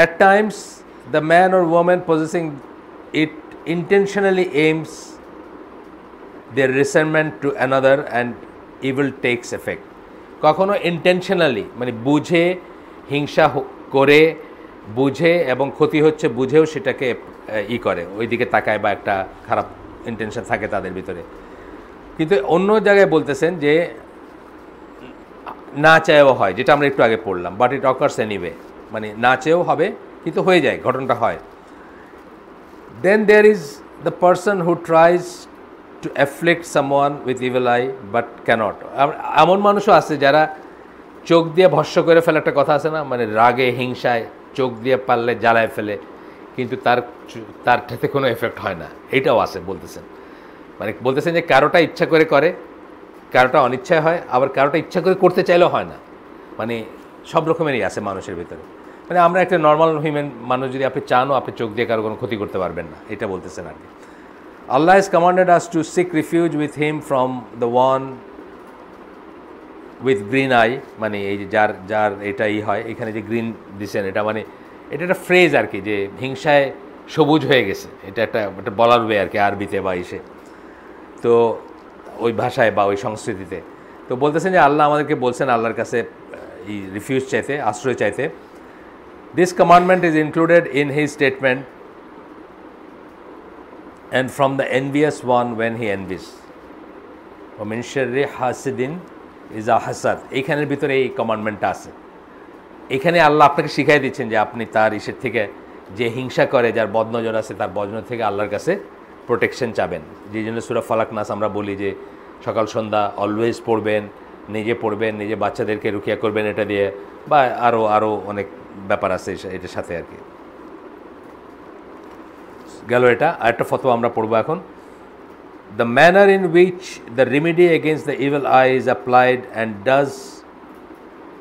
At times the man or woman possessing it intentionally aims their resentment to another and evil takes effect. কখনো ইন্টেনশনালি, মানে বুঝে হিংসা করে, বুঝে এবং ক্ষতি হচ্ছে বুঝেও সেটাকে করে, ওই দিকে তাকায় বা একটা খারাপ ইন্টেনশন থাকে তাদের ভিতরে। কিন্তু অন্য জায়গায় বলতেছেন যে না চাইও হয়, যেটা আমরা একটু আগে পড়লাম, বাট ইট অকার্স এনিওয়ে, মানে না চেয়েও হবে কিন্তু হয়ে যায়, ঘটনাটা হয়। Then there is the person who tries to afflict someone with evil eye but can't. এমন মানুষও আছে যারা চোখ দিয়ে ভস্য করে ফেলে, একটা কথা আছে না, মানে রাগে হিংসায় চোখ দিয়ে পারলে জ্বালায় ফেলে, কিন্তু তার থেকে কোনো এফেক্ট হয় না, এইটাও আছে বলতেছেন। মানে বলতেছেন যে কারোটা ইচ্ছা করে, কারোটা অনিচ্ছায় হয়, আবার কারোটা ইচ্ছা করে করতে চাইলেও হয় না। মানে সব রকমেরই আছে মানুষের ভিতরে। মানে আমরা একটা নর্মাল হিউম্যান মানুষ, যদি আপনি চানও আপনি চোখ দিয়ে কারো কোনো ক্ষতি করতে পারবেন না, এটা বলতেছেন আর কি। আল্লাহ has commanded us to seek refuge with him from the one with green eye, মানে এই যে যার এটাই হয়, এখানে যে গ্রিন দিছেন, এটা মানে এটা একটা ফ্রেজ আর কি, যে হিংসায় সবুজ হয়ে গেছে, এটা একটা বলার ওয়ে আর কি, আরবিতে বা ইসে, তো ওই ভাষায় বা ওই সংস্কৃতিতে। তো বলতেছেন যে আল্লাহ আমাদেরকে বলছেন আল্লাহর কাছে এই রিফিউজ চাইতে, আশ্রয় চাইতে। This commandment is included in his statement and from the envious one when he envies, ومن شر حاسد ইজা হাসাদ, এইখানের ভিতরে এই কমান্ডমেন্টটা আছে। এখানে আল্লাহ আপনাকে শিখাই দিচ্ছেন যে আপনি তার ইসের থেকে, যে হিংসা করে, যার বদনজর আছে, তার বদনজর থেকে আল্লাহর কাছে প্রোটেকশন চাবেন। যেই জন্য সূরা ফালাক নাস আমরা বলি যে সকাল সন্ধ্যা অলওয়েজ পড়বেন, নিজে পড়বেন, নিজে বাচ্চাদেরকে রুকিয়া করবেন এটা দিয়ে, বা আরও অনেক ব্যাপার আছে এটার সাথে আর কি। গেল এটা। আরেকটা ফতোয়া আমরা পড়বো এখন। The manner in which the remedy against the evil eye is applied and does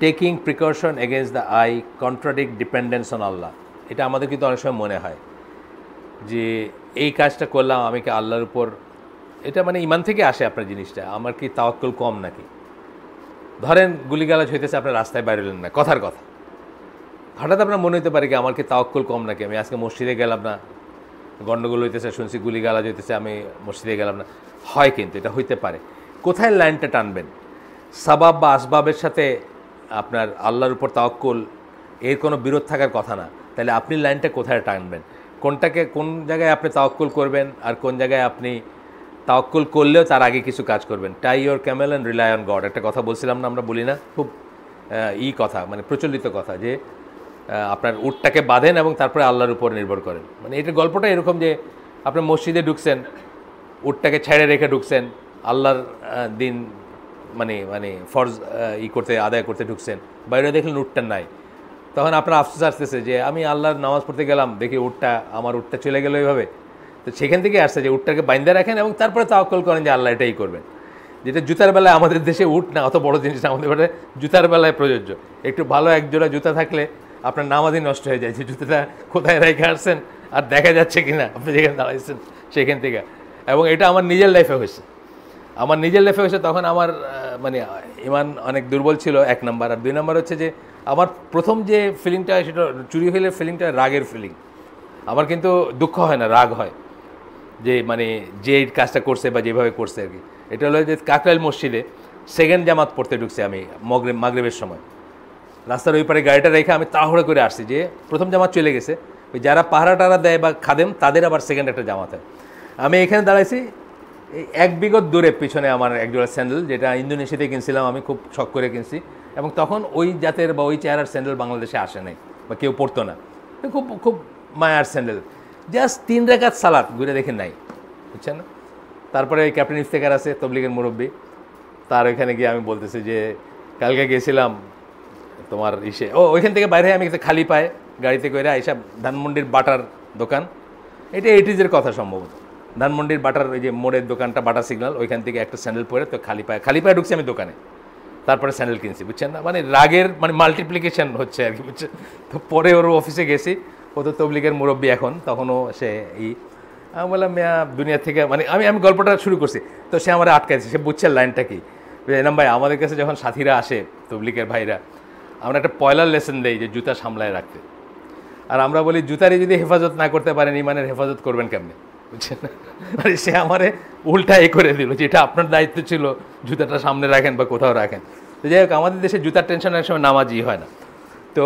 taking precaution against the eye contradict dependence on Allah. এটা আমাদের কিন্তু অনেক সময় মনে হয় যে এই কাজটা করলাম আমি কি আল্লাহর উপর, এটা মানে ইমান থেকে আসে আপনার জিনিসটা, আমার কি তাওয়াক্কুল কম নাকি? ধরেন গুলিগালাজ হইতেছে, আপনার রাস্তায় বাইরে হলেন না, কথার কথা, হঠাৎ আপনার মনে হতে পারে কি আমার কি তাওয়াক্কুল কম নাকি? আমি আজকে মসজিদে গেলাম না, গণ্ডগোল হইতেছে, শুনছি গুলিগালাজ হইতেছে, আমি মসজিদে গেলাম না। হয়, কিন্তু এটা হইতে পারে। কোথায় লাইনটা টানবেন? সাবাব বা আসবাবের সাথে আপনার আল্লাহর উপর তাওয়াক্কুল এর কোনো বিরোধ থাকার কথা না। তাহলে আপনি লাইনটা কোথায় টানবেন? কোনটাকে, কোন জায়গায় আপনি তাওয়াক্কুল করবেন আর কোন জায়গায় আপনি তাওয়াক্কুল করলেও তার আগে কিছু কাজ করবেন? Tie your camel and rely on God, একটা কথা বলছিলাম না আমরা, বলি না? খুব কথা, মানে প্রচলিত কথা, যে আপনার উটটাকে বাঁধেন এবং তারপরে আল্লাহর উপর নির্ভর করেন। মানে এটার গল্পটা এরকম যে আপনার মসজিদে ঢুকছেন, উটটাকে ছেড়ে রেখে ঢুকছেন, আল্লাহর দিন মানে ফরজ করতে, আদায় করতে ঢুকছেন, বাইরে দেখলেন উটটা নাই, তখন আপনার আফসোস আসতেছে যে আমি আল্লাহর নামাজ পড়তে গেলাম, দেখি আমার উটটা চলে গেল এইভাবে। তো সেখান থেকে আসছে যে উটটাকে বাইন্দা রাখেন এবং তারপরে তাওয়াক্কুল করেন যে আল্লাহ এটাই করবেন। যেটা জুতার বেলায় আমাদের দেশে উট না, অত বড় জিনিস না, আমাদের বেলায় জুতার বেলায় প্রযোজ্য। একটু ভালো একজোড়া জুতা থাকলে আপনার নামাজই নষ্ট হয়ে যায়, যে জুতাটা কোথায় রেখে আসছেন আর দেখা যাচ্ছে কি না আপনি যেখানে দাঁড়াইছেন সেখান থেকে। এবং এটা আমার নিজের লাইফে হয়েছে, তখন আমার মানে ইমান অনেক দুর্বল ছিল, 1 নম্বর। আর 2 নম্বর হচ্ছে যে আমার প্রথম যে ফিলিংটা হয় সেটা চুরি হইলে ফিলিংটা রাগের ফিলিং। আমার কিন্তু দুঃখ হয় না, রাগ হয়, যে মানে যে কাজটা করছে বা যেভাবে করছে আর কি। এটা হলো যে কাকরাইল মসজিদে সেকেন্ড জামাত পড়তে ঢুকছে আমি মাগরিবের সময়, রাস্তার ওই পারে গাড়িটা রেখে আমি তাড়াহুড়ো করে আসছি, যে প্রথম জামাত চলে গেছে, ওই যারা পাহারা টারা দেয় বা খাদেম তাদের আবার সেকেন্ড একটা জামাত হয়। আমি এখানে দাঁড়াইছি, এই 1 বিঘত দূরে পিছনে আমার একজোড়া স্যান্ডেল, যেটা ইন্দোনেশিয়াতে কিনছিলাম, আমি খুব শখ করে কিনছি, এবং তখন ওই জাতের বা ওই চেহারার স্যান্ডেল বাংলাদেশে আসে নাই বা কেউ পরতো না, খুব খুব মায়ার স্যান্ডেল। জাস্ট 3 রাকাত সালাত ঘুরে দেখে নাই, বুঝছেন না? তারপরে এই ক্যাপ্টেন ইফতেখার আছে, তবলিগের মুরব্বী, তার ওইখানে গিয়ে আমি বলতেছি যে কালকে গেছিলাম তোমার ওইখান থেকে বাইরে আমি খালি পায়ে গাড়িতে করে এইসব ধানমন্ডির বাটার দোকান, এটা 80s কথা সম্ভবত, ধানমন্ডির বাটার ওই যে মোড়ের দোকানটা, বাটার সিগন্যাল, ওইখান থেকে একটা স্যান্ডেল পরে তো খালি পায়ে ঢুকছি আমি দোকানে, তারপরে স্যান্ডেল কিনছি, বুঝছেন না? মানে রাগের মানে মাল্টিপ্লিকেশন হচ্ছে আর কি, বুঝছেন? তো পরে ওর অফিসে গেছি, ও তো তবলিগের মুরব্বী এখন, তখনও সে আমি বললাম মেয়া দুনিয়া থেকে, মানে আমি গল্পটা শুরু করছি, তো সে আমার আটকাইছে, সে বুঝছে লাইনটা কি। এনাম ভাই, আমাদের কাছে যখন সাথীরা আসে তবলিগের ভাইরা, আমরা একটা পয়লার লেসন দেই যে জুতা সামলায় রাখতে, আর আমরা বলি জুতারই যদি হেফাজত না করতে পারেন ইমানের হেফাজত করবেন কেমনে, বুঝছেন? মানে সে আমারে উল্টা করে দিল, যে এটা আপনার দায়িত্ব ছিল জুতাটা সামনে রাখেন বা কোথাও রাখেন। তো যাই হোক, আমাদের দেশে জুতার টেনশন এক সময় নামাজই হয় না। তো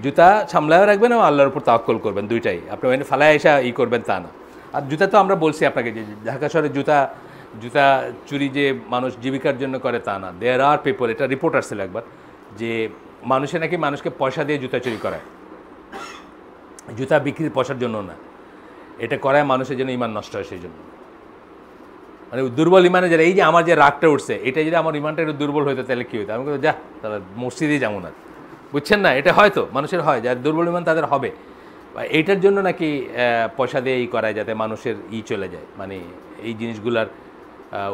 জুতা সামলায়ও রাখবেন এবং আল্লাহর উপর তাওয়াক্কুল করবেন, দুইটাই। আপনি মানে ফালায় এসা করবেন তা না। আর জুতা তো আমরা বলছি আপনাকে যে ঢাকা শহরে জুতা চুরি যে মানুষ জীবিকার জন্য করে তা না। দেয়ার আর পিপল, এটা রিপোর্ট আসছিল একবার, যে মানুষে নাকি মানুষকে পয়সা দিয়ে জুতা চুরি করায়, জুতা বিক্রির পয়সার জন্য না, এটা করায় মানুষের জন্য ইমান নষ্ট হয়, সেই জন্য। মানে দুর্বল ইমানে যারা, এই যে আমার যে রাগটা উঠছে, এটা যদি আমার ইমানটা একটু দুর্বল হইতো তাহলে কী হইতো? আমি বলতো যা তাহলে মসজিদেই যাবো না, বুঝছেন না? এটা হয়তো মানুষের হয়, যার দুর্বল ইমান তাদের হবে। এইটার জন্য নাকি পয়সা দিয়ে করায়, যাতে মানুষের চলে যায়, মানে এই জিনিসগুলার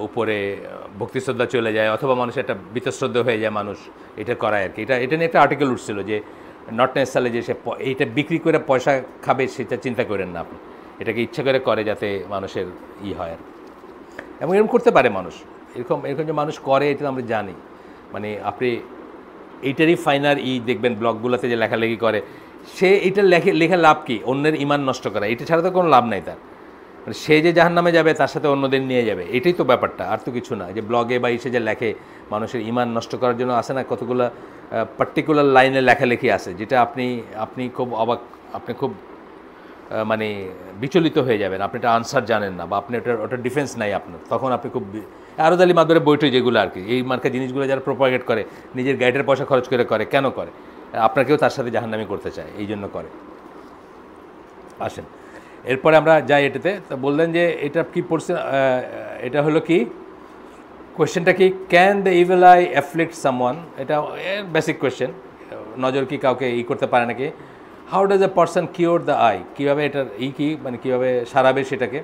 উপরে ভক্তিশ্রদ্ধা চলে যায়, অথবা মানুষের একটা বীতশ্রদ্ধা হয়ে যায়, মানুষ এটা করায় আর কি। এটা নিয়ে একটা আর্টিকেল উঠছিল যে নট নেসালে যে সে এইটা বিক্রি করে পয়সা খাবে সেটা চিন্তা করেন না আপনি, এটাকে ইচ্ছা করে যাতে মানুষের হয় আর, এবং এরকম করতে পারে মানুষ, এরকম যে মানুষ করে, এটা আমরা জানি। মানে আপনি এইটারই ফাইনাল দেখবেন ব্লগগুলোতে যে লেখালেখি করে, সে এটা লেখা লাভ কি? অন্যের ইমান নষ্ট করা, এটা ছাড়া তো কোনো লাভ নাই তার। মানে সে যে জাহান্নামে যাবে তার সাথে অন্যদের নিয়ে যাবে, এটাই তো ব্যাপারটা, আর তো কিছু না। যে ব্লগে বা যে লেখে মানুষের ইমান নষ্ট করার জন্য আসে না, কতগুলো পার্টিকুলার লাইনে লেখালেখি আছে, যেটা আপনি খুব অবাক, আপনি খুব মানে বিচলিত হয়ে যাবেন, আপনি এটা আনসার জানেন না, বা আপনি ওটার ডিফেন্স নাই আপনার, তখন আপনি খুব আরজ আলী মাদবরের বইটই যেগুলো আর কি, এই মার্কা জিনিসগুলো যারা প্রোপাগেট করে, নিজের গাইডের পয়সা খরচ করে কেন করে? আপনাকেও তার সাথে জাহান্নামি করতে চায়, এই জন্য করে। আসেন এরপরে আমরা যাই এটাতে। তো বললেন যে এটা কি পড়ছে, এটা হলো কি কোয়েশ্চেনটা কি, can the evil eye afflict someone, এটা বেসিক কোয়েশ্চেন, নজর কি কাউকে করতে পারে নাকি। How does a person cure the eye, কীভাবে এটার কি মানে কীভাবে সারাবে সেটাকে,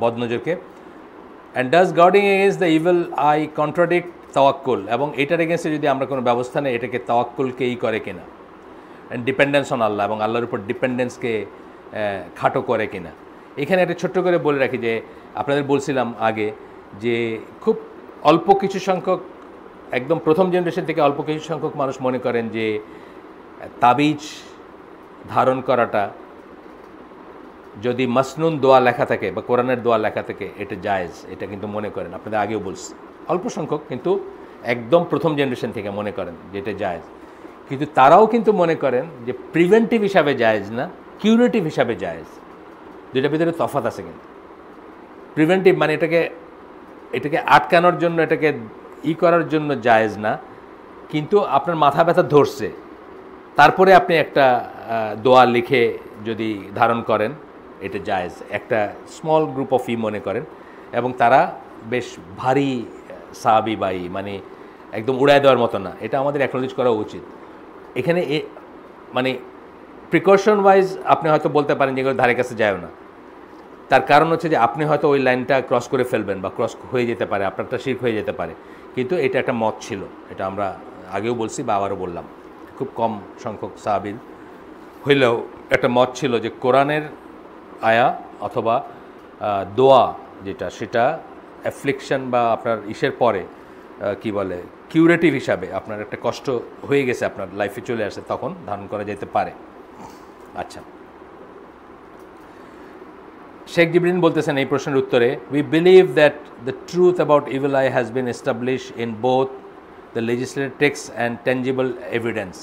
বদনজরকে। And does guarding against the evil eye contradict তাওয়াক্কুল, এবং এটার এগেনস্টে যদি আমরা কোনো ব্যবস্থা নেই এটাকে তাওয়াক্কুলকে করে কিনা। অ্যান্ড ডিপেন্ডেন্স অন আল্লাহ, এবং আল্লাহর উপর ডিপেন্ডেন্সকে খাটো করে কিনা। এখানে একটা ছোট্ট করে বলে রাখি যে আপনাদের বলছিলাম আগে যে খুব অল্প কিছু সংখ্যক, একদম প্রথম জেনারেশন থেকে অল্প কিছু সংখ্যক মানুষ মনে করেন যে তাবিজ ধারণ করাটা যদি মাসনুন দোয়া লেখা থাকে বা কোরআনের দোয়া লেখা থাকে এটা জায়েজ, এটা কিন্তু মনে করেন, আপনাদের আগেও বলছি অল্প সংখ্যক, কিন্তু একদম প্রথম জেনারেশন থেকে মনে করেন যে এটা জায়েজ। কিন্তু তারাও কিন্তু মনে করেন যে প্রিভেন্টিভ হিসাবে জায়েজ না, কিউরেটিভ হিসাবে জায়েজ। দুইটার ভিতরে তফাৎ আছে। কিন্তু প্রিভেন্টিভ মানে এটাকে আটকানোর জন্য, এটাকে করার জন্য জায়েজ না, কিন্তু আপনার মাথা ব্যথা ধরছে, তারপরে আপনি একটা দোয়া লিখে যদি ধারণ করেন এটা জায়েজ, একটা স্মল গ্রুপ অফ মনে করেন, এবং তারা বেশ ভারী সাহাবী বাই, মানে একদম উড়ায় দেওয়ার মতো না, এটা আমাদের অ্যাকনোলেজ করা উচিত। এখানে মানে প্রিকশন ওয়াইজ আপনি হয়তো বলতে পারেন যে এগুলো ধারে কাছে যায়ও না, তার কারণ হচ্ছে যে আপনি হয়তো ওই লাইনটা ক্রস করে ফেলবেন বা ক্রস হয়ে যেতে পারে, আপনারটা শিরক হয়ে যেতে পারে। কিন্তু এটা একটা মত ছিল, এটা আমরা আগেও বলছি বা আবারও বললাম, খুব কম সংখ্যক সাহাবীর হইলেও একটা মত ছিল যে কোরআনের আয়া অথবা দোয়া যেটা, সেটা অ্যাফ্লিকশন বা আপনার ইসের পরে কি বলে কিউরেটিভ হিসাবে, আপনার একটা কষ্ট হয়ে গেছে আপনার লাইফে চলে আসে, তখন ধারণ করা যেতে পারে। আচ্ছা, শেখ জিবরিন বলতেছেন এই প্রশ্নের উত্তরে, we believe that the truth about evil I has been establish in both the legislative text and tangible evidence.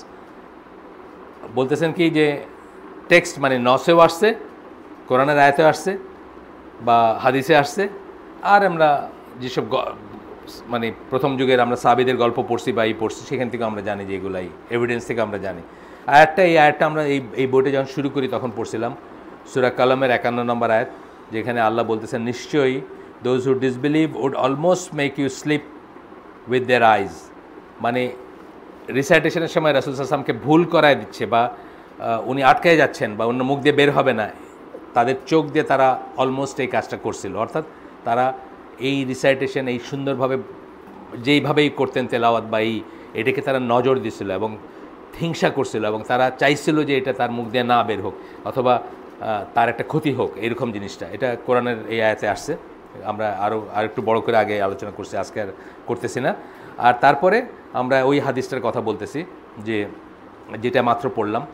বলতেছেন কি যে টেক্সট মানে নসেও আসছে, কোরআনের আয়াতেও আসছে বা হাদিসে আসছে, আর আমরা যেসব মানে প্রথম যুগের আমরা সাহাবীদের গল্প পড়ছি বা পড়ছি, সেখান থেকে আমরা জানি যে এগুলাই এভিডেন্স থেকে আমরা জানি। এই আয়াতটা আমরা এই বইটা যখন শুরু করি তখন পড়ছিলাম, সূরা কালামের 51 নম্বর আয়াত, যেখানে আল্লাহ বলতেছেন, নিশ্চয়ই those who disbelieve would almost make you slip with their eyes, মানে রিসাইটেশনের সময় রাসূল সাল্লাল্লাহু আলাইহি ওয়াসাল্লামকে ভুল করায় দিচ্ছে বা উনি আটকায় যাচ্ছেন বা অন্য মুখ দিয়ে বের হবে না, তাদের চোখ দিয়ে তারা অলমোস্ট এই কাজটা করছিল। অর্থাৎ তারা এই রিসাইটেশন এই সুন্দরভাবে যেইভাবেই করতেন তেলাওয়াত বা এটাকে তারা নজর দিছিল এবং হিংসা করছিল, এবং তারা চাইছিল যে এটা তার মুখ দিয়ে না বের হোক অথবা তার একটা ক্ষতি হোক, এরকম জিনিসটা এটা কোরআনের এই আয়াতে আসছে। আমরা আরেকটু বড় করে আগে আলোচনা করছি, আজকে আর করতেছি না। আর তারপরে আমরা ওই হাদিসটার কথা বলতেছি যে যেটা মাত্র পড়লাম,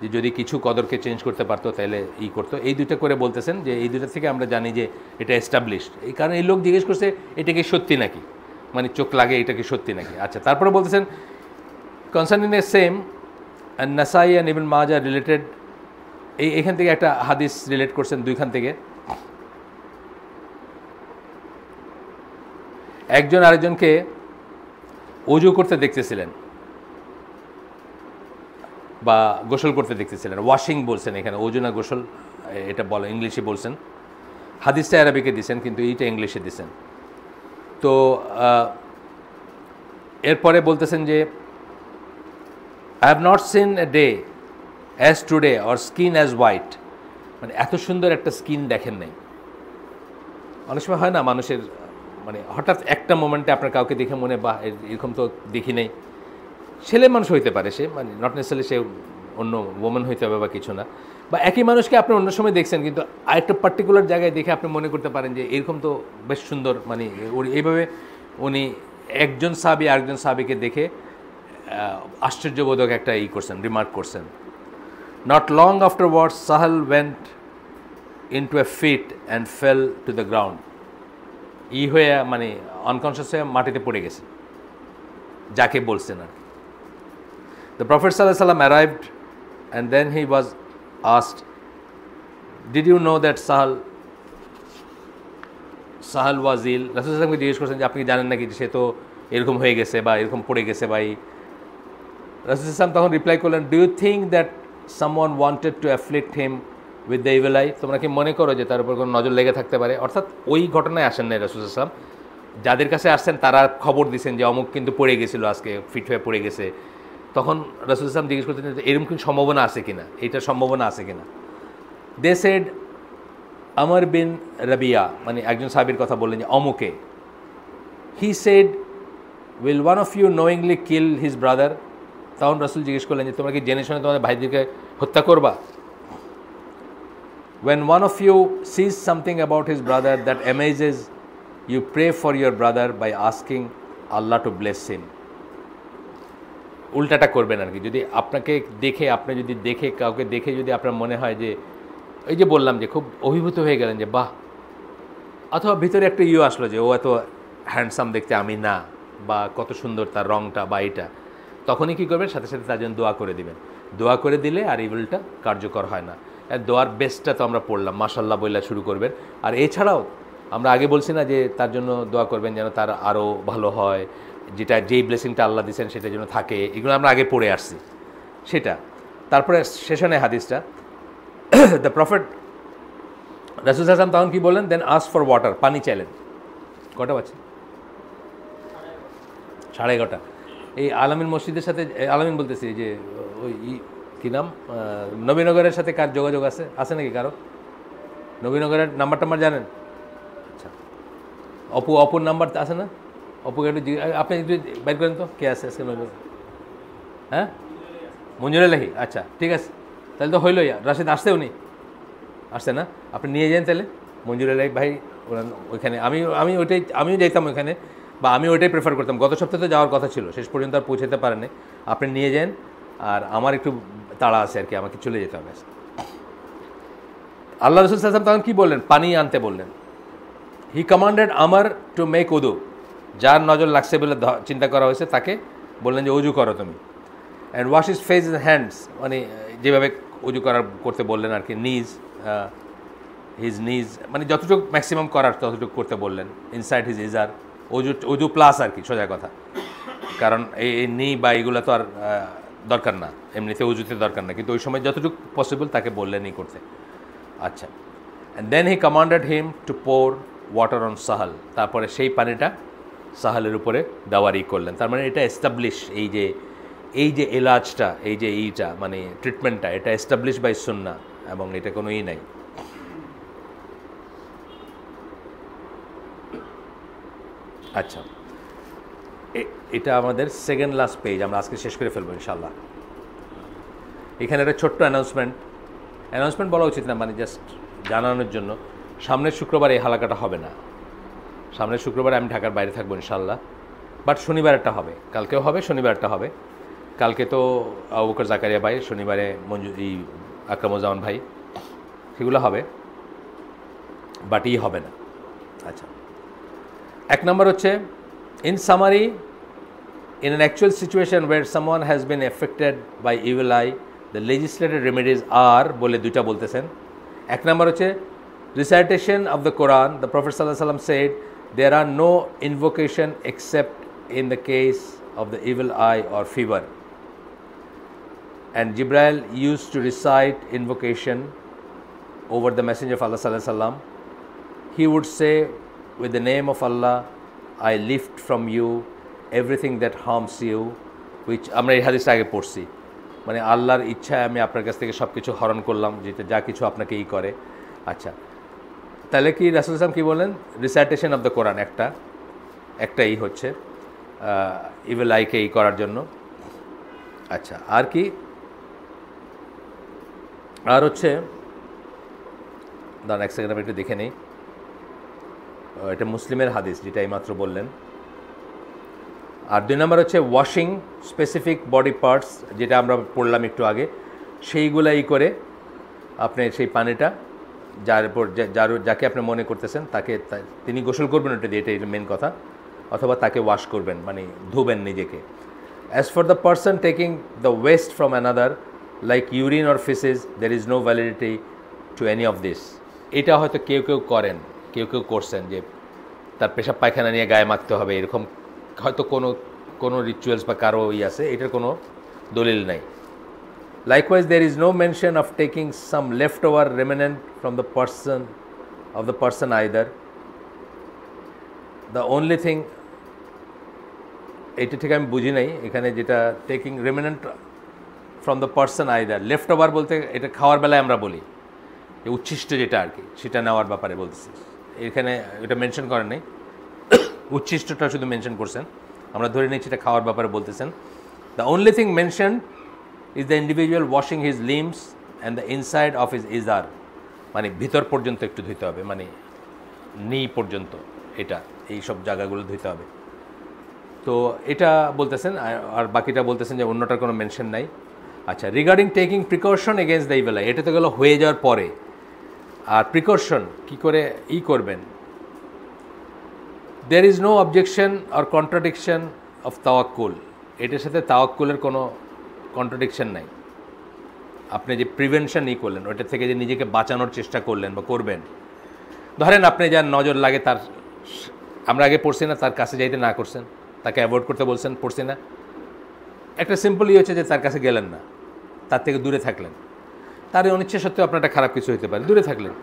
যে যদি কিছু কদরকে চেঞ্জ করতে পারতো তাহলে করতো। এই দুইটা করে বলতেছেন যে এই দুইটা থেকে আমরা জানি যে এটা এস্টাবলিশড। এই কারণে এই লোক জিজ্ঞেস করছে এটা কি সত্যি নাকি, মানে চোখ লাগে এটা কি সত্যি নাকি। আচ্ছা, তারপরে বলতেছেন concerning the same and Nasai and Ibn Majah related, এখান থেকে একটা হাদিস রিলেট করছেন দুইখান থেকে। একজন আরেকজনকে ওযু করতে দেখতেছিলেন বা গোসল করতে দেখতেছিলেন, ওয়াশিং বলছেন এখানে, ওযু না গোসল এটা বলে, ইংলিশে বলছেন, হাদিসটা আরবিকে দিছেন কিন্তু এইটা ইংলিশে দিছেন। তো এরপরে বলতেছেন যে I have not seen a day as today or skin as white, মানে এত সুন্দর একটা স্কিন দেখেন নাই। অনেক সময় হয় না মানুষের, মানে হঠাৎ একটা মোমেন্টে আপনার কাউকে দেখে মনে বা এরকম তো দেখি নেই, ছেলে মানুষ হইতে পারে সে, মানে নট নেসেসারি সে অন্য ওমেন হইতে হবে বা কিছু না, বা একই মানুষকে আপনি অন্য সময় দেখছেন কিন্তু আরেকটা পার্টিকুলার জায়গায় দেখে আপনি মনে করতে পারেন যে এরকম তো বেশ সুন্দর, মানে এইভাবে উনি একজন সাহাবী আরেকজন সাহাবীকে দেখে আশ্চর্যবোধক একটা করছেন, রিমার্ক করছেন। Not long afterwards Sahal went into a fit and fell to the ground, হয়ে মানে আনকনশিয়াস হয়ে মাটিতে পড়ে গেছে যাকে বলছেন আর কি। The Prophet ﷺ arrived and then he was asked, did you know that Sahal Wajil রাসূল সাল্লাল্লাহু আলাইহি ওয়াসাল্লামকে জিজ্ঞেস করছেন যে আপনি কি জানেন নাকি যে সে তো এরকম হয়ে গেছে বা এরকম পড়ে গেছে ভাই। রাসূল সাল্লাল্লাহু তখন রিপ্লাই করলেন, do you think that someone wanted to afflict him with the evil eye? তোমরা কি মনে করো যে তার উপর কোনো নজর লেগে থাকতে পারে? অর্থাৎ ওই ঘটনায় আসেন নাই রাসূল সাল্লাল্লাহু আলাইহি ওয়াসাল্লাম, যাদের কাছে আসছেন তারা খবর দিয়েছেন যে অমুক কিন্তু পড়ে গেছিলো আজকে, ফিট হয়ে পড়ে গেছে। তখন রাসূল সাল্লাল্লাহু আলাইহি ওয়াসাল্লাম জিজ্ঞেস করতেন যে এরকম কি সম্ভাবনা আছে কিনা, এইটার সম্ভাবনা আছে কিনা। দে সেড আমর বিন রাবিয়া, মানে একজন সাহাবীর কথা বললেন যে অমুকে। He said will one of you knowingly kill his brother? তখন রাসূল জিজ্ঞেস করলেন যে তোমরা কি জেনে শুনে তোমাদের ভাইদেরকে হত্যা করবা? When one of you sees something about his brother that amazes, you pray for your brother by asking Allah to bless him. উল্টাটা করবেন আর কি। যদি আপনাকে দেখে, আপনি যদি দেখে কাউকে দেখে যদি আপনার মনে হয় যে এই যে বললাম যে খুব অভিভূত হয়ে গেলেন যে বাহ, অথবা ভিতরে একটা আসলো যে ও এত হ্যান্ডসাম দেখতে আমি না, বা কত সুন্দর তার রংটা বা এটা, তখনই কী করবেন, সাথে সাথে তার জন্য দোয়া করে দিবেন। দোয়া করে দিলে আর ইভিলটা কার্যকর হয় না। দোয়ার বেস্টটা তো আমরা পড়লাম, মাশাল্লাহ বইলা শুরু করবেন। আর এছাড়াও আমরা আগে বলছি না যে তার জন্য দোয়া করবেন যেন তার আরও ভালো হয়, যেই ব্লেসিংটা আল্লাহ দিয়েছেন সেটা যেন থাকে, এগুলো আমরা আগে পড়ে আসছি সেটা। তারপরে সেশনে হাদিসটা দ্য প্রফেট রাসূল সাল্লাল্লাহু আলাইহি ওয়াসাল্লাম তখন কী বললেন, দেন আস্ক ফর ওয়াটার, পানি চাইলেন। কটা বাজছে? 11:30। এই আলামিন মসজিদের সাথে, আলামিন বলতেছি যে ওই কী নাম, নবীনগরের সাথে কার যোগাযোগ আছে নাকি কারো? নবীনগরের নাম্বার টাম্বার জানেন? আচ্ছা, অপুর নাম্বার আছে না? অপুকে একটু আপনি একটু বাইর করেন তো, কে আছে আজকে নবীনগর? হ্যাঁ, মঞ্জুর আলাহি। আচ্ছা ঠিক আছে, তাহলে তো হইলই। রাশেদ আসছে, উনি আসছে না? আপনি নিয়ে যান তাহলে মঞ্জুর আলাহি ভাই ওইখানে। আমিও যাইতাম ওইখানে, বা আমি ওইটাই প্রেফার করতাম। গত সপ্তাহে তো যাওয়ার কথা ছিল, শেষ পর্যন্ত আর পৌঁছাতে পারেনি। আপনি নিয়ে যান, আর আমার একটু তাড়া আছে আর কি, আমাকে চলে যেতে হবে। আল্লাহ রাসূল সাল্লাল্লাহু আলাইহি ওয়াসাল্লাম তখন কী বললেন? পানি আনতে বললেন। হি কমান্ডেড আমর টু মেক উদু, যার নজর লাগছে বলে চিন্তা করা হয়েছে তাকে বললেন যে অজু করো তুমি। And wash his face and hands, মানে যেভাবে অজু করতে বললেন আর কি। হিজ নিজ মানে যতটুকু ম্যাক্সিমাম করার ততটুকু করতে বললেন। ইনসাইড হিজ ইজার, অজু প্লাস আর কি, সোজা কথা। কারণ এই নি বা এইগুলো তো আর দরকার না, এমনিতে অজুতে দরকার না, কিন্তু ওই সময় যতটুকু পসিবল তাকে বললেনই করতে। আচ্ছা, and then he commanded him to pour water on Sahal, তারপরে সেই পানিটা সাহালের উপরে দেওয়ারই করলেন। তার মানে এটা এস্টাবলিশ, এই যে এলাজটা, এই যে এইটা মানে ট্রিটমেন্টটা, এটা এস্টাবলিশ বাই সুন্নাহ, এবং এটা কোনো নাই। আচ্ছা, এটা আমাদের সেকেন্ড লাস্ট পেজ, আমরা আজকে শেষ করে ফেলবো ইনশাল্লাহ। এখানে একটা ছোট্ট অ্যানাউন্সমেন্ট বলা উচিত না, মানে জাস্ট জানানোর জন্য। সামনের শুক্রবার এই হালাকাটা হবে না। সামনের শুক্রবারে আমি ঢাকার বাইরে থাকবো ইনশাল্লাহ, বাট শনিবার একটা হবে, কালকেও হবে, শনিবার একটা হবে। কালকে তো আবু বকর জাকারিয়া ভাই, শনিবারে আকরামুজ্জামান ভাই, সেগুলো হবে, বাট হবে না। আচ্ছা, এক নম্বর হচ্ছে, in summary, in an actual situation where someone has been affected by evil eye, the legislated remedies are বলে দুইটা বলতেছেন। এক নম্বর হচ্ছে recitation of the Quran. The Prophet ﷺ said there are no invocation except in the case of the evil eye or fever, and Jibril used to recite invocation over the Messenger of Allah ﷺ. He would say, with the name of Allah I lift from you everything that harms you, which আমরা এই হাদিসটা আগে পড়ছি, মানে আল্লাহর ইচ্ছায় আমি আপনার কাছ থেকে সব কিছু হরণ করলাম, যেটা যা কিছু আপনাকে করে। আচ্ছা, তাহলে কি রাসূল সাল্লাল্লাহু আলাইহি ওয়াসাল্লাম কি বলেন? রিসাইটেশন অফ দ্য কোরআন একটাই হচ্ছে ইভিল আইকে করার জন্য। আচ্ছা, আর কি? আর হচ্ছে, দাঁড়ান এক সেকেন্ড, আমি একটু দেখে নিই। এটা মুসলিমের হাদিস, যেটা এইমাত্র বললেন। আর দুই নম্বর হচ্ছে ওয়াশিং স্পেসিফিক বডি পার্টস, যেটা আমরা পড়লাম একটু আগে, সেইগুলাই করে আপনি সেই পানিটা যাকে আপনি মনে করতেছেন তিনি গোসল করবেন ওটা দিয়ে, এটাই মেন কথা, অথবা তাকে ওয়াশ করবেন, মানে ধুবেন নিজেকে। As for the person taking the waste from another like urine or faeces, there is no validity to any of this. এটা হয়তো কেউ করেন, কেউ করছেন যে তার পেশাব পায়খানা নিয়ে গায়ে মাখতে হবে, এরকম হয়তো কোনো রিচুয়ালস বা কারো আছে, এটার কোনো দলিল নাই। Likewise, there is no mention of taking some leftover remnant from the person either. The only thing, এটা ঠিক আমি বুঝি নাই এখানে, যেটা taking remnant from the person either, left over বলতে এটা খাওয়ার বেলায় আমরা বলি যে উচ্ছিষ্ট যেটা আর কি, সেটা নেওয়ার ব্যাপারে বলতেছি। এখানে এটা মেনশন করেন নাই, উচ্ছিষ্টটা শুধু মেনশন করছেন, আমরা ধরে নিচ্ছি এটা খাওয়ার ব্যাপারে বলতেছেন। The only thing mention is the individual washing his limbs and the inside of his ইজার, মানে ভিতর পর্যন্ত একটু ধুইতে হবে, মানে নি পর্যন্ত, এটা এই সব জায়গাগুলো ধুইতে হবে। তো এটা বলতেছেন, আর বাকিটা বলতেছেন যে অন্যটার কোনো মেনশন নাই। আচ্ছা, regarding taking precaution against the evil I, এটা তো গেলো হয়ে যাওয়ার পরে। আর প্রিকশন কী করে করবেন, there is no objection or contradiction of তাওয়াক্কুল, এটার সাথে তাওয়াক্কুলের কোনো কন্ট্রাডিকশন নাই। আপনি যে প্রিভেনশন করলেন, ওইটা থেকে যে নিজেকে বাঁচানোর চেষ্টা করলেন বা করবেন, ধরেন আপনি যার নজর লাগে তার, আমরা আগে পড়ছি না, তার কাছে যাইতে না করছেন, তাকে অ্যাভয়েড করতে বলছেন, পড়ছি না। একটা সিম্পলই হচ্ছে যে তার কাছে গেলেন না, তার থেকে দূরে থাকলেন, তার অনিচ্ছা সত্ত্বেও আপনার একটা খারাপ কিছু হতে পারে, দূরে থাকলেন।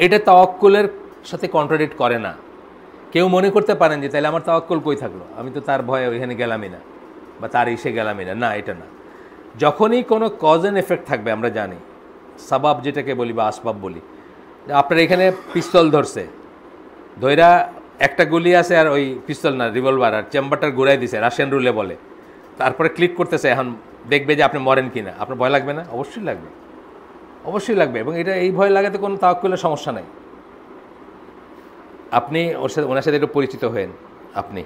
এটা তাওয়াক্কুলের সাথে কন্ট্রাডিক্ট করে না। কেউ মনে করতে পারেন যে তাহলে আমার তাওয়াক্কুল কই থাকলো, আমি তো তার ভয়ে ওইখানে গেলামই না বা তার ইসে গেলামই না, না এটা না। যখনই কোনো কজ অ্যান্ড এফেক্ট থাকবে, আমরা জানি সাবাব যেটাকে বলি বা আসবাব বলি, আপনার এখানে পিস্তল ধরছে, ধৈরা একটা গুলি আছে আর ওই পিস্তল না, রিভলভার, আর চেম্বারটার ঘুরাই দিছে, রাশিয়ান রুলে বলে, তারপরে ক্লিক করতেছে, এখন দেখবে যে আপনি মরেন কি না, আপনার ভয় লাগবে না? অবশ্যই লাগবে, অবশ্যই লাগবে। এবং এটা এই ভয় লাগাতে কোনো তাওয়াক্কুলের সমস্যা নাই। আপনি ওনার সাথে একটু পরিচিত হয়েন, আপনি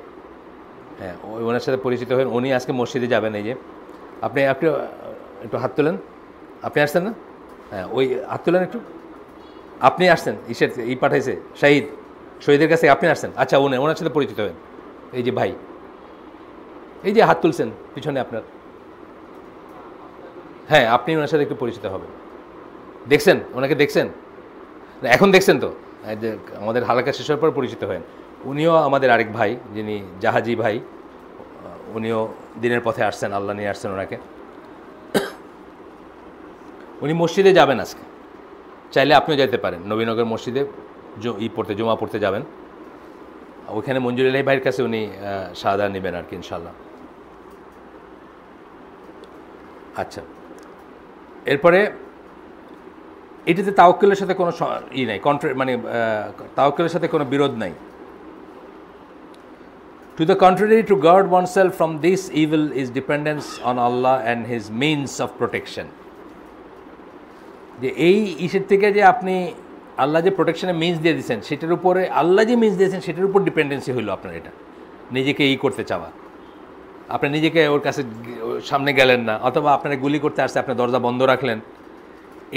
হ্যাঁ ওনার সাথে পরিচিত হয়েন, উনি আজকে মসজিদে যাবেন, এই যে আপনি একটু হাত তোলেন, আপনি আসছেন না? হ্যাঁ, ওই হাত তোলেন একটু, আপনি আসছেন, পাঠাইছে শহীদের কাছে আপনি আসছেন। আচ্ছা, ওনার সাথে পরিচিত হবেন, এই যে ভাই, এই যে হাত তুলছেন পিছনে আপনার, হ্যাঁ আপনি ওনার সাথে একটু পরিচিত হবেন। দেখছেন ওনাকে, দেখছেন এখন, দেখছেন তো, যে আমাদের হালকা শেষের পর পরিচিত হবেন। উনিও আমাদের আরেক ভাই, যিনি জাহাজি ভাই, উনিও দিনের পথে আসছেন, আল্লাহ নিয়ে আসছেন ওনাকে। উনি মসজিদে যাবেন আজকে, চাইলে আপনিও যেতে পারেন, নবীনগর মসজিদে জুমা পড়তে যাবেন, ওইখানে মঞ্জুর আলী ভাইয়ের কাছে উনি শাহাদা নেবেন আর কি, ইনশাল্লাহ। আচ্ছা, এরপরে এটাতে তাওয়াক্কুলের সাথে কোনো নাই, মানে তাওয়াক্কুলের সাথে কোনো বিরোধ নাই। To the contrary, to guard oneself from this evil is dependence on Allah and His means of protection. যে এই ইসের থেকে যে আপনি আল্লাহ যে প্রোটেকশনের মিনস দিয়ে দিয়েছেন, সেটার উপরে আল্লাহ যে মিনস দিয়েছেন সেটার উপর ডিপেন্ডেন্সি হইল আপনার। এটা নিজেকে করতে চাওয়া, আপনি নিজেকে ওর কাছে সামনে গেলেন না, অথবা আপনারা গুলি করতে আসছে, আপনি দরজা বন্ধ রাখলেন,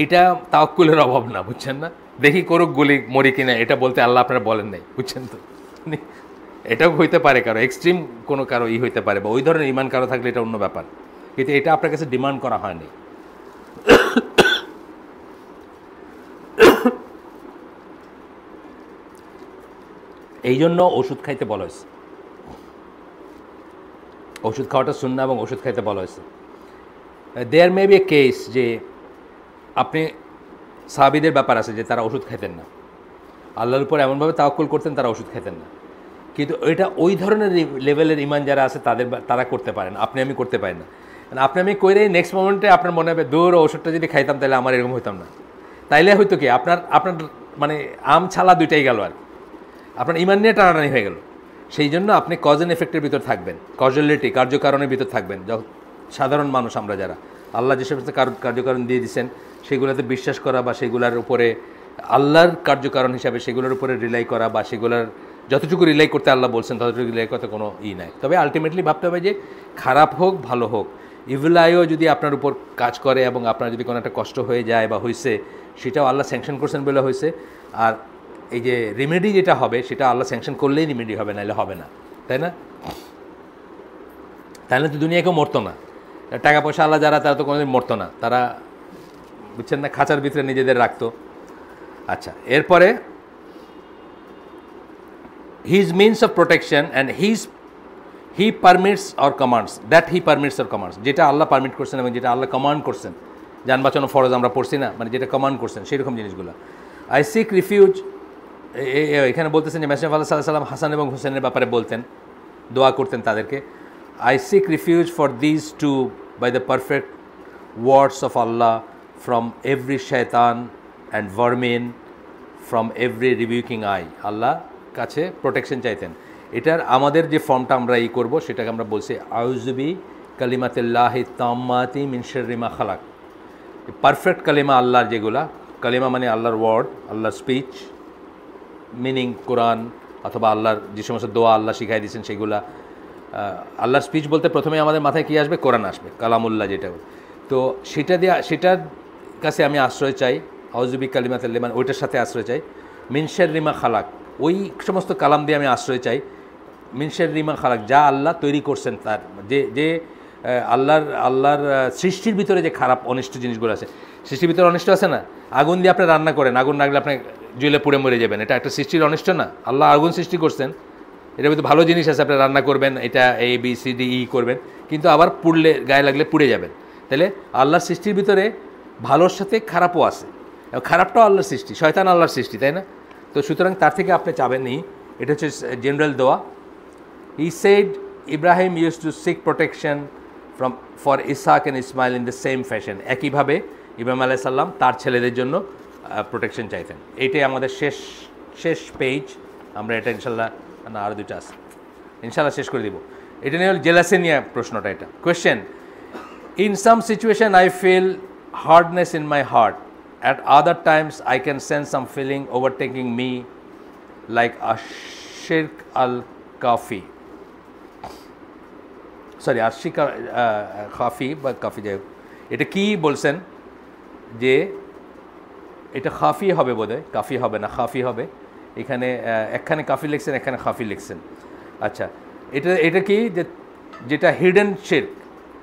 এটা তাওয়াক্কুলের অভাব না, বুঝছেন না? দেখি করুক গুলি, মরি কিনা, এটা বলতে আল্লাহ আপনারা বলেন নাই, বুঝছেন তো? এটাও হইতে পারে কারো, এক্সট্রিম কোনো কারো হইতে পারে, বা ওই ধরনের ইমান কারো থাকলে এটা অন্য ব্যাপার, কিন্তু এটা আপনার কাছে ডিমান্ড করা হয়নি। এই জন্য ওষুধ খাইতে বলা হয়েছে, ওষুধ খাওয়াটা সুন্নাহ, এবং ওষুধ খাইতে বলা হয়েছে। দেয়ার মে বি এ কেস যে আপনি সাহাবীদের ব্যাপার আছে যে তারা ওষুধ খাইতেন না, আল্লাহর উপর এমনভাবে তাওয়াক্কুল করতেন, তারা ওষুধ খাইতেন না। কিন্তু এটা ওই ধরনের লেভেলের ইমান যারা আছে তারা করতে পারেন, আপনি আমি করতে পারেন না। আপনি আমি কইরে নেক্সট মোমেন্টে আপনার মনে হবে, দূর ওষুধটা যদি খাইতাম তাহলে আমার এরকম হইতাম না। তাইলে হয়তো কি আপনার মানে আম ছালা দুইটাই গেল, আর আপনার ইমান নিয়ে টানাটানি হয়ে গেল। সেই জন্য আপনি কজ অ্যান্ড এফেক্টের ভিতর থাকবেন, কজুয়ালিটি, কার্যকারণের ভিতর থাকবেন। সাধারণ মানুষ আমরা যারা, আল্লাহ যে সমস্ত কার্যকারণ দিয়ে দিচ্ছেন সেগুলোতে বিশ্বাস করা, বা সেগুলোর উপরে আল্লাহর কার্যকারণ হিসাবে সেগুলোর উপরে রিলাই করা, বা সেগুলোর যতটুকু রিলাই করতে আল্লাহ বলছেন ততটুকু রিলাই করতে কোনো নাই। তবে আলটিমেটলি ভাবতে হবে যে খারাপ হোক ভালো হোক, ইভিল আইও যদি আপনার উপর কাজ করে এবং আপনার যদি কোনো একটা কষ্ট হয়ে যায় বা হয়েছে, সেটাও আল্লাহ স্যাংশন করছেন বলে হয়েছে। আর এই যে রিমেডি যেটা হবে, সেটা আল্লাহ স্যাংশন করলেই রিমেডি হবে, নাহলে হবে না, তাই না? তাহলে তো দুনিয়া কেউ মরতো না, টাকা পয়সা আল্লাহ যারা, তারা তো কোনোদিন মরতো না, তারা বুঝছেন না, খাঁচার ভিতরে নিজেদের রাখতো। আচ্ছা, এরপরে his means of protection and he permits or commands, that he permits or commands, যেটা আল্লাহ পারমিট করছেন এবং যেটা আল্লাহ কমান্ড করছেন, যান বাঁচানো ফরজ আমরা পড়ছি না, মানে যেটা কমান্ড করছেন সেরকম জিনিসগুলো। আই সিক রিফিউজ, এখানে বলতেছেন যে মেসেঞ্জার আল্লাহ সাল্লাল্লাহু আলাইহি ওয়াসাল্লাম হাসান এবং হুসেনের ব্যাপারে বলতেন, দোয়া করতেন তাদেরকে। I seek refuge for this two by the perfect words of Allah from every শয়তান and vermin, from every rebuking eye, আল্লাহ কাছে প্রোটেকশন চাইতেন। এটার আমাদের যে ফর্মটা আমরা করব সেটাকে আমরা বলছি আউযুবি কালিমাতিল্লাহি তাম্মাতি মিন শাররি মা খালাক। পারফেক্ট কালিমা আল্লাহর, যেগুলা কালিমা মানে আল্লাহর ওয়ার্ড, আল্লাহর স্পিচ, মিনিং কোরআন অথবা আল্লাহর যে সমস্ত দোয়া আল্লাহ শিখাই দিয়েছেন সেগুলা। আল্লাহর স্পিচ বলতে প্রথমে আমাদের মাথায় কী আসবে? কোরআন আসবে, কালামুল্লাহ যেটা। তো সেটার কাছে আমি আশ্রয় চাই, আউযুবি কালিমাতিল্লাহি, মানে ওইটার সাথে আশ্রয় চাই। মিন শাররি মা খালাক, ওই সমস্ত কালাম দিয়ে আমি আশ্রয় চাই। মিন শাররি মা খালাক, যা আল্লাহ তৈরি করছেন, তার যে আল্লাহর সৃষ্টির ভিতরে যে খারাপ অনিষ্ট জিনিসগুলো আছে, সৃষ্টির ভিতরে অনিষ্ট আছে না, আগুন দিয়ে আপনি রান্না করেন, আগুন লাগলে আপনি জ্বলে পুড়ে মরে যাবেন, এটা একটা সৃষ্টির অনিষ্ট না? আল্লাহ আগুন সৃষ্টি করছেন, এটার ভিতরে ভালো জিনিস আছে, আপনি রান্না করবেন, এটা ABCDE করবেন, কিন্তু আবার পুড়লে, গায়ে লাগলে পুড়ে যাবেন। তাহলে আল্লাহর সৃষ্টির ভিতরে ভালোর সাথে খারাপও আছে, খারাপটাও আল্লাহর সৃষ্টি, শয়তান আল্লাহর সৃষ্টি, তাই না? তো সুতরাং তার থেকে আপনি চাবেনই, এটা হচ্ছে জেনারেল দোয়া। He said Ibrahim use to seek protection for Ishaq and Ismail in the same fashion, একইভাবে ইব্রাহিম আলাইহিস সালাম তার ছেলেদের জন্য প্রোটেকশন চাইতেন। এইটাই আমাদের শেষ পেজ, আমরা এটা ইনশাল্লাহ, না আরও দুটো আছে, ইনশাল্লাহ শেষ করে দিব। এটা নিয়ে জেলাসি নিয়ে প্রশ্নটা। এটা question, in some situation I feel hardness in my heart, at other times I can sense some feeling overtaking me like a shirk al-kafi, sorry ashik khafi বা কাফি, যাই হোক। এটা কি বলছেন যে এটা খাফি হবে বোধহয়, কাফি হবে না, খাফি হবে। এখানে একখানে কাফি লিখছেন, একখানে খাফি লিখছেন। আচ্ছা, এটা কি যেটা হিডেন শিরক,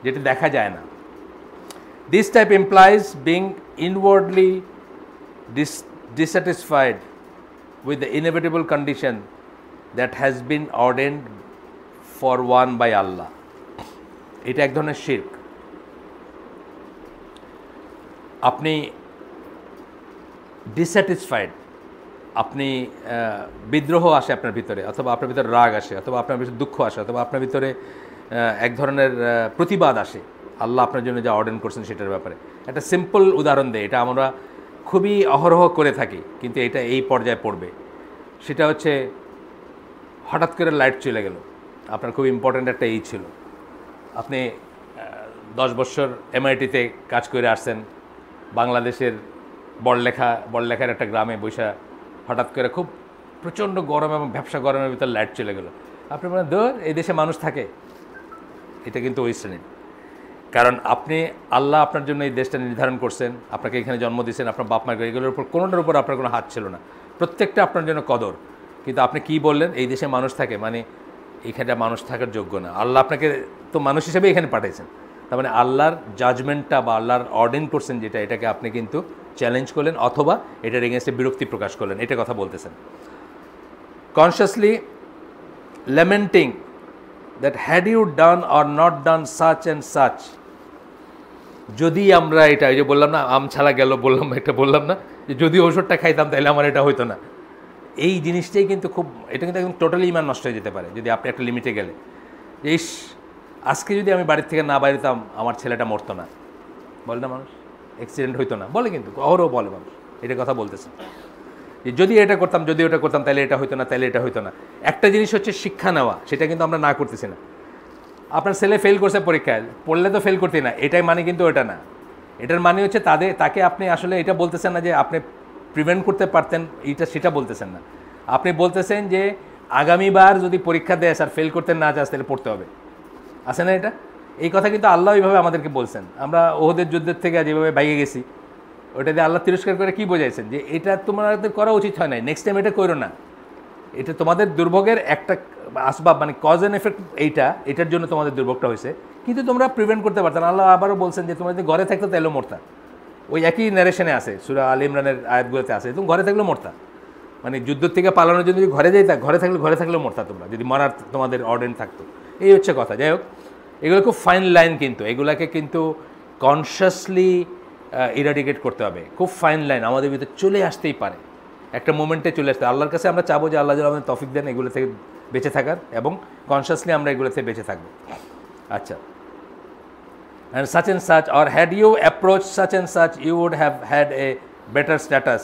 যেটা দেখা যায় না। This type implies being inwardly dissatisfied with the inevitable condition that has been ordained for one by Allah. এটা এক ধরনের শিরক। আপনি ডিসস্যাটিসফাইড, আপনি বিদ্রোহ আসে আপনার ভিতরে, অথবা আপনার ভিতরে রাগ আসে, অথবা আপনার ভিতরে দুঃখ আসে, অথবা আপনার ভিতরে এক ধরনের প্রতিবাদ আসে আল্লাহ আপনার জন্য যা অর্ডার করছেন সেটার ব্যাপারে। একটা সিম্পল উদাহরণ দেয়, এটা আমরা খুবই অহরহ করে থাকি, কিন্তু এটা এই পর্যায়ে পড়বে। সেটা হচ্ছে হঠাৎ করে লাইট চলে গেল, আপনার খুব ইম্পর্ট্যান্ট একটা ছিল, আপনি 10 বছর MIT-তে কাজ করে আসছেন, বাংলাদেশের বড়লেখার একটা গ্রামে বৈশা হঠাৎ করে খুব প্রচণ্ড গরম এবং ব্যবসা গরমের ভিতরে লাইট চলে গেল। আপনি বলেন, ধর এই দেশে মানুষ থাকে? এটা কিন্তু ওই শ্রেণীর। কারণ আল্লাহ আপনার জন্য এই দেশটা নির্ধারণ করছেন, আপনাকে এখানে জন্ম দিয়েছেন, আপনার বাপ মাকে, এগুলোর উপর কোনোটার উপর আপনার কোনো হাত ছিল না, প্রত্যেকটা আপনার জন্য কদর। কিন্তু আপনি কি বললেন? এই দেশে মানুষ থাকে, মানে এখানে মানুষ থাকার যোগ্য না। আল্লাহ আপনাকে তো মানুষ হিসেবে এখানে পাঠিয়েছেন, তার মানে আল্লাহর জাজমেন্টটা বা আল্লাহর অর্ডেন করছেন যেটা, এটাকে আপনি কিন্তু চ্যালেঞ্জ করলেন, অথবা এটার এগেনস্টে বিরক্তি প্রকাশ করলেন, এটা কথা বলতেছেন। Consciously lamenting that had you done or not done such and such, যদি আমরা এটা, এই যে বললাম না আম ছাড়া গেল, বললাম না যে যদি ওষুধটা খাইতাম তাহলে আমার এটা হইতো না, এই জিনিসটাই কিন্তু খুব, এটা কিন্তু একদম টোটালি ইমান নষ্ট হয়ে যেতে পারে যদি আপনি একটা লিমিটে গেলে। আজকে যদি আমি বাড়ির থেকে না বাইরেতাম আমার ছেলেটা মরতো না, বলে না মানুষ, অ্যাক্সিডেন্ট হইতো না, বলে কিন্তু অহরও বলে মানুষ, এটা কথা বলতেছে যে যদি এটা করতাম, যদি ওটা করতাম তাহলে এটা হইতো না, তাহলে এটা হইতো না। একটা জিনিস হচ্ছে শিক্ষা নেওয়া, সেটা কিন্তু আমরা না করতেছি না। আপনার ছেলে ফেল করছে পরীক্ষায়, পড়লে তো ফেল করতে না, এটাই মানে কিন্তু ওটা না। এটার মানে হচ্ছে তাকে আপনি আসলে এটা বলতেছেন না যে আপনি প্রিভেন্ট করতে পারতেন, সেটা বলতেছেন না। আপনি বলতেছেন যে আগামীবার যদি পরীক্ষা দেয় আর ফেল করতে না চাস তাহলে পড়তে হবে, আছে না এটা? এই কথা কিন্তু আল্লাহ এইভাবে আমাদেরকে বলছেন। আমরা ওহদের যুদ্ধের থেকে যেভাবে বাইরে গেছি, ওটা দিয়ে আল্লাহ তিরস্কার করে কি বোঝাইছেন যে এটা তোমাদের করা উচিত হয় নাই, নেক্সট টাইম এটা করো না, এটা তোমাদের দুর্ভোগের একটা আসবাব, মানে কজ অ্যান্ড এফেক্ট, এটার জন্য তোমাদের দুর্ভোগটা হয়েছে, কিন্তু তোমরা প্রিভেন্ট করতে পারতো না। আল্লাহ আবারও বলছেন যে তোমরা যদি ঘরে থাকতো তাহলেও মরতা, ওই একই ন্যারেশনে আছে, সূরা আল ইমরানের আয়াতগুলোতে আছে, তুমি ঘরে থাকলেও মরতা। মানে যুদ্ধ থেকে পালানোর জন্য যদি ঘরে যাইতা, ঘরে থাকলেও মরতা তোমরা, যদি মরার তোমাদের অর্ডেন থাকতো। এই হচ্ছে কথা। যাই হোক, এগুলো খুব ফাইন লাইন, কিন্তু এগুলাকে কিন্তু কনসিয়াসলি ইরাডিকেট করতে হবে। খুব ফাইন লাইন আমাদের ভিতরে চলে আসতেই পারে, একটা মোমেন্টে চলে আসতে। আল্লাহর কাছে আমরা চাবো যে আল্লাহ যেন আমাদের তৌফিক দেন এগুলো থেকে বেঁচে থাকার, এবং কনসিয়াসলি আমরা এগুলো থেকে বেঁচে থাকবো। আচ্ছা, and such, or had you approached such and such, you would have had a better status.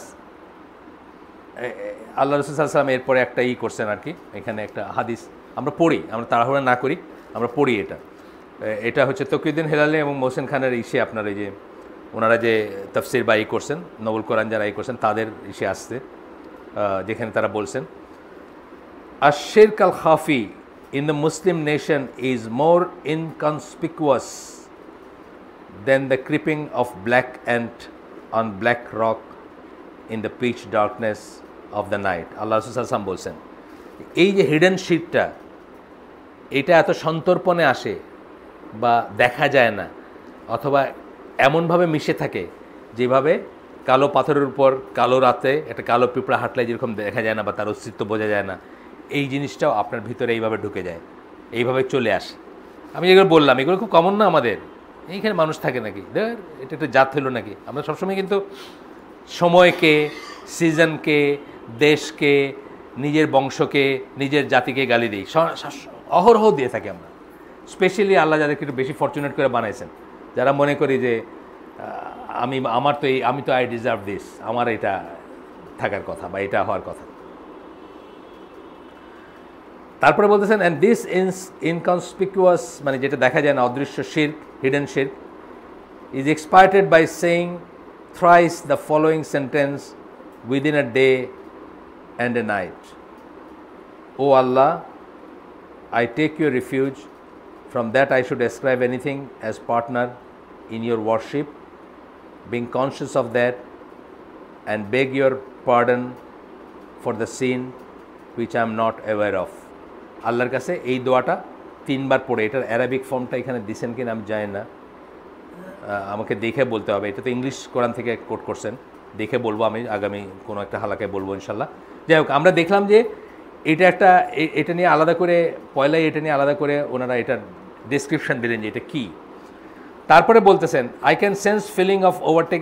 আল্লাহ রাসূল সাল্লাল্লাহু আলাইহি ওয়াসাল্লাম এরপরে একটা করছেন আর কি, এখানে একটা হাদিস আমরা পড়ি, আমরা তাড়াহুড়া না করি, আমরা পড়ি। এটা হচ্ছে তকিউদ্দিন হেলালি এবং মোহসেন খানের আপনার এই যে ওনারা যে তাফসির বা করছেন, নবুল কোরআন যারা করছেন তাদের আসছে, যেখানে তারা বলছেন আশ-শিরক আল খাফি in the Muslim nation is more inconspicuous than the creeping of black ant on black rock in the pitch darkness of the night. আল্লাহ রাসূল সাল্লাল্লাহু আলাইহি ওয়াসাল্লাম বলছেন, এই যে হিডেন শিরকটা, এটা এত সন্তর্পণে আসে বা দেখা যায় না, অথবা এমনভাবে মিশে থাকে যেভাবে কালো পাথরের উপর কালো রাতে একটা কালো পিঁপড়া হাঁটলে যেরকম দেখা যায় না বা তার অস্তিত্ব বোঝা যায় না, এই জিনিসটাও আপনার ভিতরে এইভাবে ঢুকে যায়, এইভাবে চলে আসে। আমি যেগুলো বললাম এগুলো খুব কমন না আমাদের এইখানে, মানুষ থাকে নাকি এটা একটা জাত হলো নাকি? আমরা সবসময় কিন্তু সময়কে, সিজনকে, দেশকে, নিজের বংশকে, নিজের জাতিকে গালি দিই, অহরহ দিয়ে থাকি আমরা। স্পেশালি আল্লাহ যাদেরকে একটু বেশি ফর্চুনেট করে বানাইছেন, যারা মনে করি যে আমি তো আই ডিজার্ভ দিস, আমার এটা থাকার কথা বা এটা হওয়ার কথা। তারপরে বলতেছেন, অ্যান্ড দিস ইনকনসপিকুয়াস, মানে যেটা দেখা যায় না, অদৃশ্য শিরক, হিডেন শিরক, is expiated by saying thrice the following sentence within a day and a night. O Allah, I take your refuge, from that I should ascribe anything as partner in your worship, being conscious of that, and beg your pardon for the sin which I am not aware of. আল্লাহর কাছে এই দোয়াটা 3 বার পড়ে, এটার Arabic ফর্মটা এখানে দিছেন কিনা আমি জানি না, আমাকে দেখে বলতে হবে। এটা তো ইংলিশ কোরআন থেকে কোট করছেন, দেখে বলবো, আমি আগামী কোনো একটা হালাকায় বলবো ইনশাল্লাহ। যাই হোক, আমরা দেখলাম যে এটা নিয়ে আলাদা করে পয়লাই এটা নিয়ে আলাদা করে ওনারা এটার ডেসক্রিপশন দিলেন যে এটা কী। তারপরে বলতেছেন, I can sense feeling of overtake.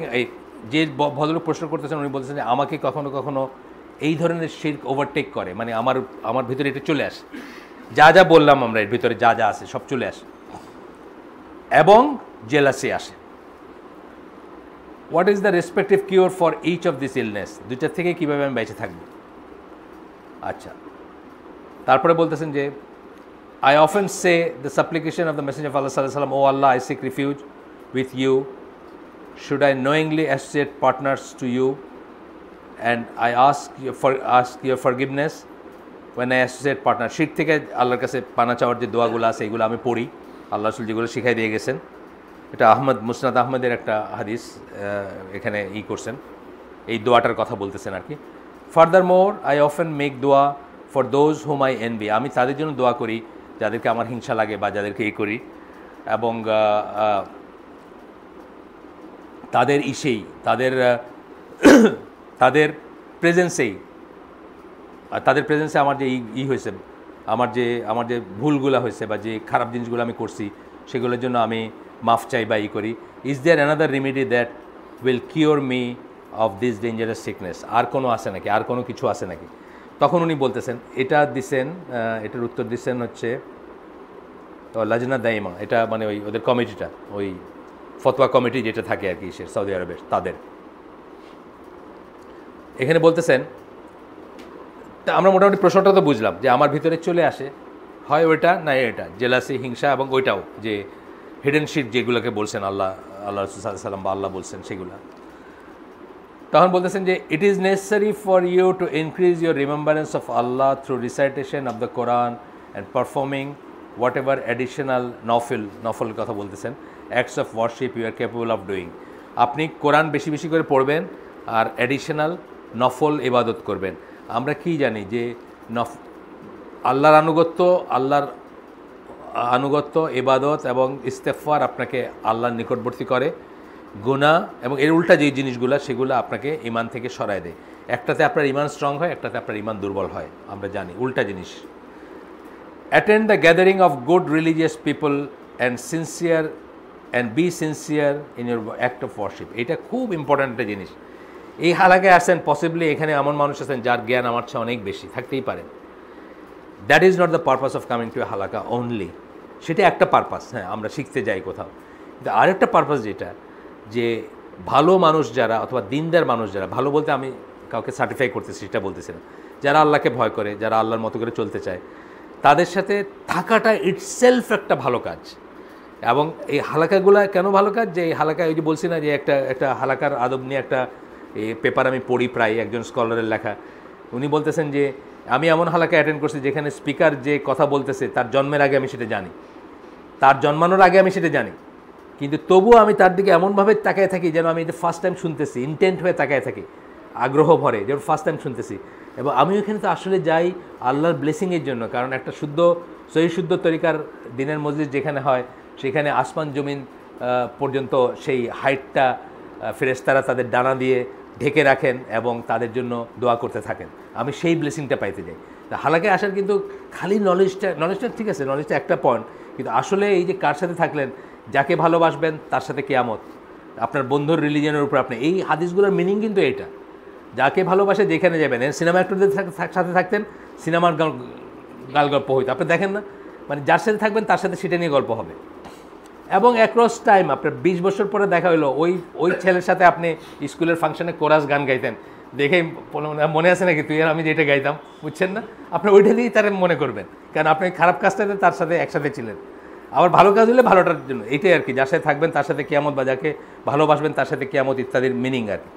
যে ভদ্রলোক প্রশ্ন করতেছেন উনি বলতেছেন যে আমাকে কখনো কখনো এই ধরনের শিরক ওভারটেক করে, মানে আমার ভিতরে এটা চলে আসে, যা বললাম আমরা এর ভিতরে যা আছে সব চলে আসে, এবং জেলাসি আসে। What is the respective cure for each of this illness? দুইটার থেকে কীভাবে আমি বেঁচে থাকবো? আচ্ছা, তারপরে বলতেছেন যে I often say the supplication of the Messenger of Allah sallallahu alaihi wasallam, O Allah, I seek refuge with you. Should I knowingly associate partners to you, and I ask your forgiveness when I associate partners? শিরক থেকে আল্লাহর কাছে পানা চাওয়ার যে দোয়াগুলো আছে এগুলো আমি পড়ি, আল্লাহ রাসূল যেগুলো শিখাই দিয়ে গেছেন। এটা মুসনাদ আহমদের একটা হাদিস, এখানে করছেন, এই দোয়াটার কথা বলতেছেন আর কি। Furthermore, I often make dua for those whom I envy. আমি তাদের জন্য দোয়া করি যাদেরকে আমার হিংসা লাগে বা যাদেরকে করি, এবং তাদের তাদের প্রেজেন্সে আমার যে হয়েছে, আমার যে ভুলগুলো হয়েছে বা যে খারাপ জিনিসগুলো আমি করছি সেগুলোর জন্য আমি মাফ চাই বা করি। Is there another remedy that will cure me of this dangerous sickness? আর কোনো আছে নাকি, আর কোনো কিছু আছে নাকি? তখন উনি বলতেছেন, এটার উত্তর দিচ্ছেন হচ্ছে লাজনা দাইমা, এটা মানে ওদের কমিটিটা, ওই ফতোয়া কমিটি যেটা থাকে আর কি সৌদি আরবের, তাদের। এখানে বলতেছেন, আমরা মোটামুটি প্রশ্নটা তো বুঝলাম যে আমার ভিতরে চলে আসে হয় ওইটা না এটা, জেলাসি, হিংসা, এবং ওইটাও যে হিডেন শিরক যেগুলোকে বলছেন আল্লাহ রাসূল সাল্লাল্লাহু আলাইহি ওয়াসাল্লাম বা আল্লাহ বলছেন সেগুলো। তখন বলতেছেন যে it is necessary for you to increase your remembrance of Allah through recitation of the Quran and performing what ever additional নফলের কথা বলতেছেন, acts of worship you are capable of doing. আপনি কোরআন বেশি বেশি করে পড়বেন আর অ্যাডিশনাল নফল ইবাদত করবেন। আমরা কি জানি যে আল্লাহর আনুগত্য, ইবাদত এবং ইস্তেগফার আপনাকে আল্লাহর নিকটবর্তী করে, গুনাহ এবং এর উল্টা যে জিনিসগুলো সেগুলো আপনাকে ইমান থেকে সরায় দেয়। একটাতে আপনার ইমান স্ট্রং হয়, একটাতে আপনার ইমান দুর্বল হয়, আমরা জানি উল্টা জিনিস। Attend the gathering of good religious people and be sincere in your act of worship. এটা খুব ইম্পর্ট্যান্ট একটা জিনিস। এই হালাকায় আসেন, পসিবলি এখানে এমন মানুষ আছেন যার জ্ঞান আমার চেয়ে অনেক বেশি থাকতেই পারে। That is not the purpose of coming to a halaqa only. সেটা একটা পারপাস, হ্যাঁ আমরা শিখতে যাই কোথাও, কিন্তু আরেকটা পারপাস যেটা, যে ভালো মানুষ যারা অথবা দিনদার মানুষ যারা, ভালো বলতে আমি কাউকে সার্টিফাই করতেছি সেটা বলতেছি না, যারা আল্লাহকে ভয় করে, যারা আল্লাহর মতো করে চলতে চায়, তাদের সাথে থাকাটা ইটসেলফ একটা ভালো কাজ। এবং এই হালাকাগুলা কেন ভালো কাজ, যে এই হালাকা, ওই যে বলছি না যে একটা হালাকার আদব নিয়ে একটা পেপার আমি পড়ি প্রায়, একজন স্কলারের লেখা। উনি বলতেছেন যে আমি এমন হালাকা অ্যাটেন্ড করছি যেখানে স্পিকার যে কথা বলতেছে তার জন্মের আগে আমি সেটা জানি, তার জন্মানোর আগে আমি সেটা জানি, কিন্তু তবুও আমি তার দিকে এমনভাবে তাকায় থাকি যেন আমি এটা ফার্স্ট টাইম শুনতেছি, ইন্টেন্ট হয়ে তাকায় থাকি, আগ্রহ ভরে, যেমন ফার্স্ট টাইম শুনতেছি। এবং আমি ওখানে তো আসলে যাই আল্লাহর ব্লেসিংয়ের জন্য, কারণ একটা সহিশুদ্ধ তরিকার দিনের মজলিস যেখানে হয়, সেখানে আসমান জমিন পর্যন্ত সেই হাইটটা ফেরেশতারা তাদের ডানা দিয়ে ঢেকে রাখেন এবং তাদের জন্য দোয়া করতে থাকেন। আমি সেই ব্লেসিংটা পাইতে যাই। তা হালাকায় আসার কিন্তু খালি নলেজটা ঠিক আছে, নলেজটা একটা পয়েন্ট, কিন্তু আসলে এই যে কার সাথে থাকলেন, যাকে ভালোবাসবেন তার সাথে কিয়ামত, আপনার বন্ধুর রিলিজনের উপর আপনি, এই হাদিসগুলোর মিনিং কিন্তু এইটা, যাকে ভালোবাসে যেখানে যাবেন। সিনেমা অ্যাক্টরদের সাথে থাকতেন, সিনেমার গাল গল্প হইতো, আপনি দেখেন না, মানে যার সাথে থাকবেন তার সাথে সেটা নিয়ে গল্প হবে। এবং অ্যাক্রস টাইম আপনার 20 বছর পরে দেখা হলো ওই ছেলের সাথে আপনি স্কুলের ফাংশনে কোরাস গান গাইতেন, দেখেই মনে আছে নাকি তুই আর আমি যেটা গাইতাম, বুঝছেন না, আপনি ওইটা দিয়েই তার মনে করবেন, কারণ আপনি খারাপ কাজটাতে তার সাথে একসাথে ছিলেন। আবার ভালো কাজ হলে ভালোটার জন্য, এইটাই আর কি, যার সাথে থাকবেন তার সাথে কিয়ামত, বা যাকে ভালোবাসবেন তার সাথে কিয়ামত ইত্যাদির মিনিং আর কি।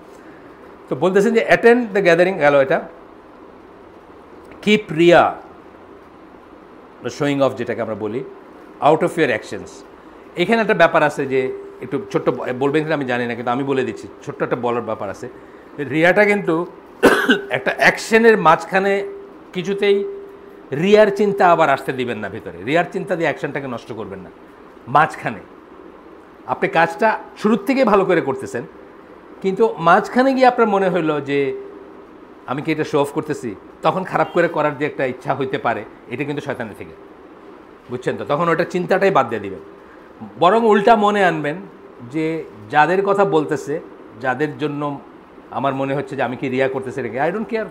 তো বলতেছেন যে অ্যাটেন্ড দ্য গ্যাদারিং গেল এটা, কিপ রিয়া শোয়িং অফ, যেটাকে আমরা বলি, আউট অফ ইউর অ্যাকশনস। এখানে একটা ব্যাপার আছে যে একটু ছোট্ট বলবেন কিনা আমি জানি না, কিন্তু আমি বলে দিচ্ছি, ছোট্ট একটা বলার ব্যাপার আছে। রিয়াটা কিন্তু একটা অ্যাকশনের মাঝখানে কিছুতেই রিয়ার চিন্তা আবার আসতে দিবেন না ভিতরে, রিয়ার চিন্তা দিয়ে অ্যাকশনটাকে নষ্ট করবেন না। মাঝখানে আপনি কাজটা শুরুর থেকে ভালো করে করতেছেন, কিন্তু মাঝখানে গিয়ে আপনার মনে হইলো যে আমি কি এটা শো অফ করতেছি, তখন খারাপ করে করার যে একটা ইচ্ছা হইতে পারে, এটা কিন্তু শয়তানের থেকে, বুঝছেন তো, তখন ওটা চিন্তাটাই বাদ দিয়ে দিবেন। বরং উল্টা মনে আনবেন যে যাদের কথা বলতেছে, যাদের জন্য আমার মনে হচ্ছে যে আমি কি রিয়া করতেছি নাকি, আই ডোন্ট কেয়ার,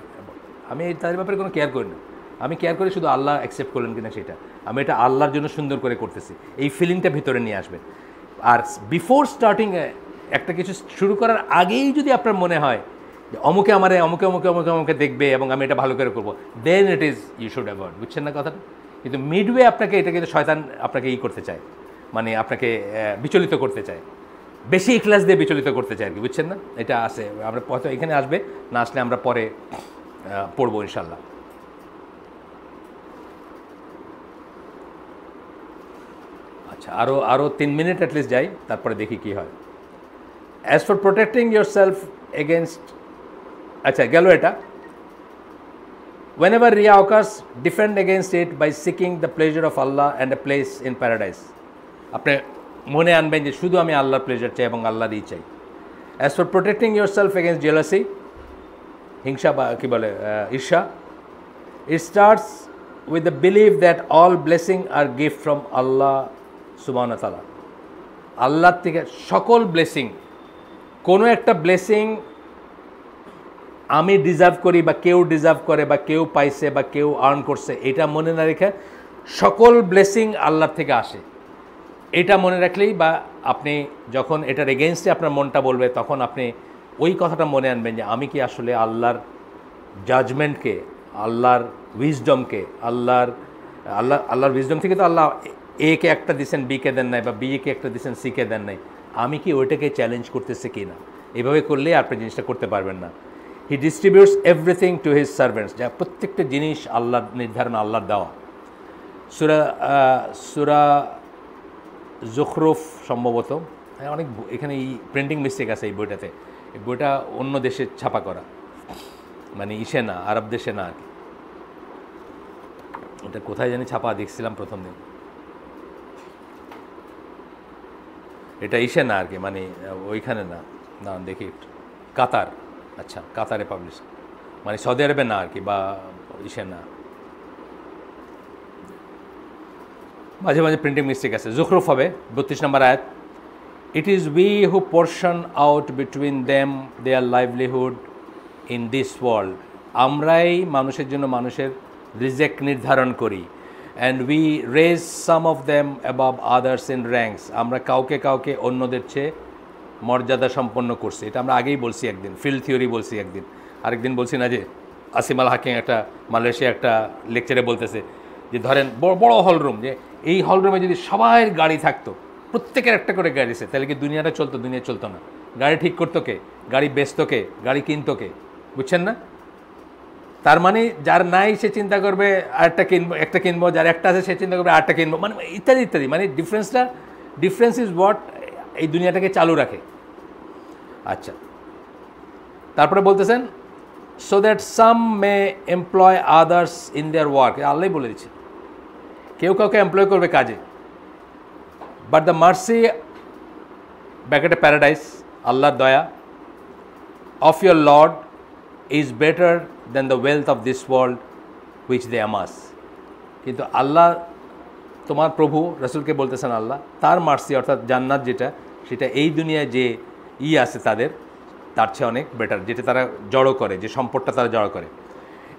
আমি তাদের ব্যাপারে কোনো কেয়ার করি না, আমি কেয়ার করি শুধু আল্লাহ অ্যাকসেপ্ট করলেন কিনা সেটা, আমি এটা আল্লাহর জন্য সুন্দর করে করতেছি, এই ফিলিংটা ভিতরে নিয়ে আসবেন। আর বিফোর স্টার্টিং একটা কিছু শুরু করার আগেই যদি আপনার মনে হয় যে অমুকে আমারে অমুকে দেখবে এবং আমি এটা ভালো করে করবো, then it is you should avoid, বুঝছেন না কথাটা। কিন্তু মিডওয়ে আপনাকে এটা কিন্তু শয়তান আপনাকে করতে চায়, মানে আপনাকে বিচলিত করতে চায়, বেশি ইখলাস দিয়ে বিচলিত করতে চায় আর কি, বুঝছেন না। এটা আছে, আমরা পথে এখানে আসবে, না আসলে আমরা পরে পড়বো ইনশাল্লাহ। আচ্ছা, আরও 3 মিনিট অ্যাটলিস্ট যাই, তারপরে দেখি কি হয়। As for protecting yourself against, আচ্ছা গেল এটা, whenever riya occurs, defend against it by seeking the pleasure of Allah and a place in paradise. আপনি মনে আনবেন যে শুধু আমি আল্লাহর প্লেজার চাই এবং আল্লাহরই চাই। As for protecting yourself against jealousy, হিংসা বা কী বলে ঈর্ষা, it starts with the believe that all blessing are gift from Allah সুবহানাহু ওয়া তাআলা। আল্লাহর থেকে সকল ব্লেসিং, কোনো একটা ব্লেসিং আমি ডিজার্ভ করি বা কেউ ডিজার্ভ করে বা কেউ পাইছে বা কেউ আর্ন করছে, এটা মনে না রেখে সকল ব্লেসিং আল্লাহর থেকে আসে, এটা মনে রাখলেই, বা আপনি যখন এটার এগেনস্টে আপনার মনটা বলবে, তখন আপনি ওই কথাটা মনে আনবেন যে আমি কি আসলে জাজমেন্টকে, আল্লাহর উইজডমকে, আল্লাহর উইজডম থেকে তো আল্লাহ এ কে একটা দিচ্ছেন, বি কে দেন নাই, বা বি কে একটা দিচ্ছেন, সি কে দেন নাই, আমি কি ওইটাকে চ্যালেঞ্জ করতেছে কি না, এভাবে করলে আপনি জিনিসটা করতে পারবেন না। হি ডিস্ট্রিবিউটস এভরিথিং টু হিজ সার্ভেন্টস, যা প্রত্যেকটা জিনিস আল্লাহর নির্ধারণ, আল্লাহর দেওয়া। সূরা জুখরুফ সম্ভবত, অনেক এখানে এই প্রিন্টিং মিস্টেক আছে এই বইটাতে, এই বইটা অন্য দেশে ছাপা করা, মানে ইসে না, আরব দেশে না আর কি। এটা কোথায় জানি ছাপা দেখছিলাম প্রথম দিন। এটা ইসে না আর কি, মানে ওইখানে না, না দেখি একটু, কাতার, আচ্ছা কাতারে পাবলিশ, মানে সৌদি আরবে না আর কি, বা ইসে না, মাঝে মাঝে প্রিন্টিং মিস্টেক আছে। জুখরুফ হবে 32 নম্বর আয়াত, it is we who portion out between them their livelihood in this world, আমরাই মানুষের জন্য মানুষের রিজেক নির্ধারণ করি, and we raise some of them above others in ranks, আমরা কাউকে কাউকে অন্যদের চেয়ে মর্যাদা সম্পন্ন করছি। এটা আমরা আগেই বলছি একদিন, ফিল্ড থিওরি বলছি একদিন, আরেকদিন বলছি না যে আসিম আল হাকিম একটা মালয়েশিয়া একটা লেকচারে বলতেছে যে ধরেন বড় হলরুম, যে এই হলরুমে যদি সবাই গাড়ি থাকতো, প্রত্যেকের একটা করে গাড়ি আছে, তাহলে কি দুনিয়াটা চলতো? দুনিয়া চলতো না। গাড়ি ঠিক করতো কে? গাড়ি বেচতো কে? গাড়ি কিনতো কে? বুঝছেন না? তার মানে যার নাই সে চিন্তা করবে আরেকটা কিনবো, একটা কিনবো, যার একটা আছে সে চিন্তা করবে আরেকটা কিনবো, মানে ইত্যাদি ইত্যাদি, মানে ডিফারেন্স ইজ হোয়াট এই দুনিয়াটাকে চালু রাখে। আচ্ছা, তারপরে বলতেছেন so that some may employ others in their work, আল্লাহ বলে দিচ্ছে কেউ কাউকে এমপ্লয় করবে কাজে, বাট দ্য মার্সি ব্যাকেটে প্যারাডাইস, আল্লাহর দয়া, of your lord is better than the wealth of this world which they amass, কিন্তু আল্লাহ তোমার প্রভু, রসুলকে বলতেছেন আল্লাহ, তার মার্সি অর্থাৎ জান্নাত যেটা, সেটা এই দুনিয়ায় যে আছে তাদের, তার চেয়ে অনেক বেটার, যেটা তারা জড়ো করে, যে সম্পদটা তারা জড়ো করে।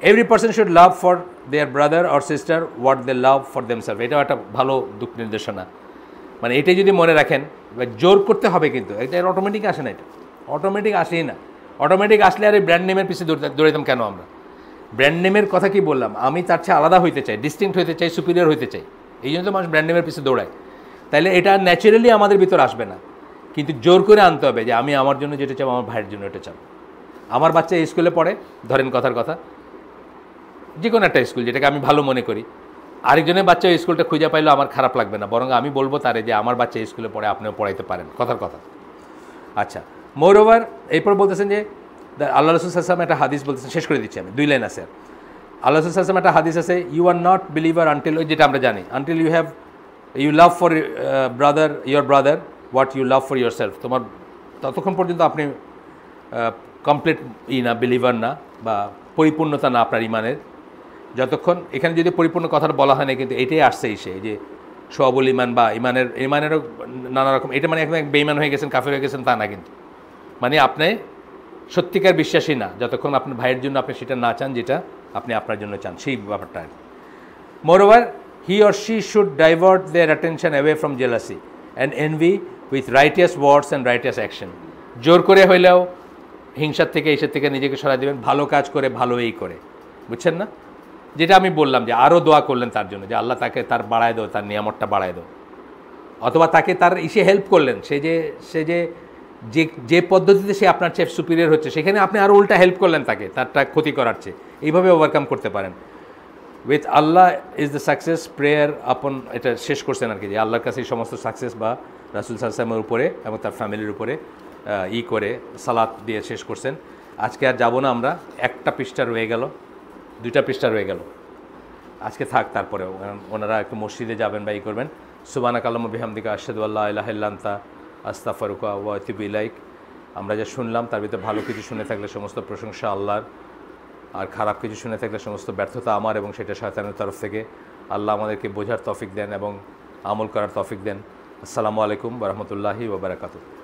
Every person should love for their brother or sister what they love for themselves, এটাও একটা ভালো দিক নির্দেশনা। মানে এটাই যদি মনে রাখেন, জোর করতে হবে, কিন্তু এটা অটোমেটিক আসে না, এটা অটোমেটিক আসেই না। অটোমেটিক আসলে আর এই ব্র্যান্ড নেমের পিছিয়ে দৌড়াইতাম কেন আমরা? ব্র্যান্ড নেমের কথা কি বললাম, আমি তার চেয়ে আলাদা হইতে চাই, ডিস্টিংক্ট হইতে চাই, সুপিরিয়র হইতে চাই, এই জন্য তো মানুষ ব্র্যান্ড নেমের পিছিয়ে দৌড়ায়। তাইলে এটা ন্যাচারালি আমাদের ভিতর আসবে না, কিন্তু জোর করে আনতে হবে যে আমি আমার জন্য যেটা চাই, আমার ভাইয়ের জন্য এটা চাই। আমার বাচ্চা এই স্কুলে পড়ে, ধরেন কথার কথা, যে কোনো একটা স্কুল যেটাকে আমি ভালো মনে করি, আরেকজনের বাচ্চা এই স্কুলটা খুঁজে পাইলেও আমার খারাপ লাগবে না, বরং আমি বলবো তারে যে আমার বাচ্চা এই স্কুলে পড়ে, আপনিও পড়াইতে পারেন, কথার কথা। আচ্ছা, মোর ওভার এরপর বলতেছেন যে আল্লাহ রসুল সাল্লাম একটা হাদিস বলতেছেন, শেষ করে দিচ্ছি আমি, 2 লাইন আছে। আল্লাহ রসুল সাল্লাম একটা হাদিস আছে, you are not believer until, যেটা আমরা জানি, until you love for your brother what you love for your self, তোমার ততক্ষণ পর্যন্ত আপনি কমপ্লিট না, বিলিভার না, বা পরিপূর্ণতা না আপনার ইমানের, যতক্ষণ, এখানে যদি পরিপূর্ণ কথাটা বলা হয় না, কিন্তু এটাই আসছে এসে যে সবল ইমান বা ইমানেরও নানা রকম, এটা মানে একদম বেঈমান হয়ে গেছেন, কাফের হয়ে গেছেন তা না, কিন্তু মানে আপনি সত্যিকার বিশ্বাসী না যতক্ষণ আপনার ভাইয়ের জন্য আপনি সেটা না চান যেটা আপনি আপনার জন্য চান, সেই ব্যাপারটা। Moreover he or she should divert their attention away from jealousy and envy with righteous words and righteous action, জোর করে হইলেও হিংসার থেকে এইসব থেকে নিজেকে সরাই দেবেন, ভালো কাজ করে ভালোই করে, বুঝছেন না? যেটা আমি বললাম যে আরও দোয়া করলেন তার জন্য, যে আল্লাহ তাকে তার বাড়ায় দাও, তার নিয়ামতটা বাড়ায় দাও, অথবা তাকে তার ইসে হেল্প করলেন, সে যে পদ্ধতিতে সে আপনার চেয়ে সুপিরিয়র হচ্ছে, সেখানে আপনি আরও উল্টা হেল্প করলেন তাকে, তারটা ক্ষতি করার চেয়ে, এইভাবে ওভারকাম করতে পারেন। With Allah is the success prayer আপন, এটা শেষ করছেন আর কি, যে আল্লাহর কাছে এই সমস্ত সাকসেস বা রাসূল সাল্লাল্লাহু আলাইহি ওয়াসাল্লামের উপরে এবং তার ফ্যামিলির উপরে করে সালাত দিয়ে শেষ করছেন। আজকে আর যাব না আমরা, একটা পৃষ্ঠা রয়ে গেল, 2টা পৃষ্ঠা রয়ে গেল, আজকে থাক, তারপরেও ওনারা একটু মসজিদে যাবেন বা করবেন। সুবহানাকা আল্লাহুম্মা বিহামদিকা আশহাদু আল্লা ইলাহা ইল্লা আনতা আস্তাগফিরুকা ওয়া আতুবু ইলাইক। আমরা যা শুনলাম তার ভিতরে ভালো কিছু শুনে থাকলে সমস্ত প্রশংসা আল্লাহর, আর খারাপ কিছু শুনে থাকলে সমস্ত ব্যর্থতা আমার, এবং সেটা শয়তানের তরফ থেকে। আল্লাহ আমাদেরকে বোঝার তৌফিক দেন এবং আমল করার তৌফিক দেন। আসসালামু আলাইকুম ওয়া রাহমাতুল্লাহি ওয়া বারাকাতুহু।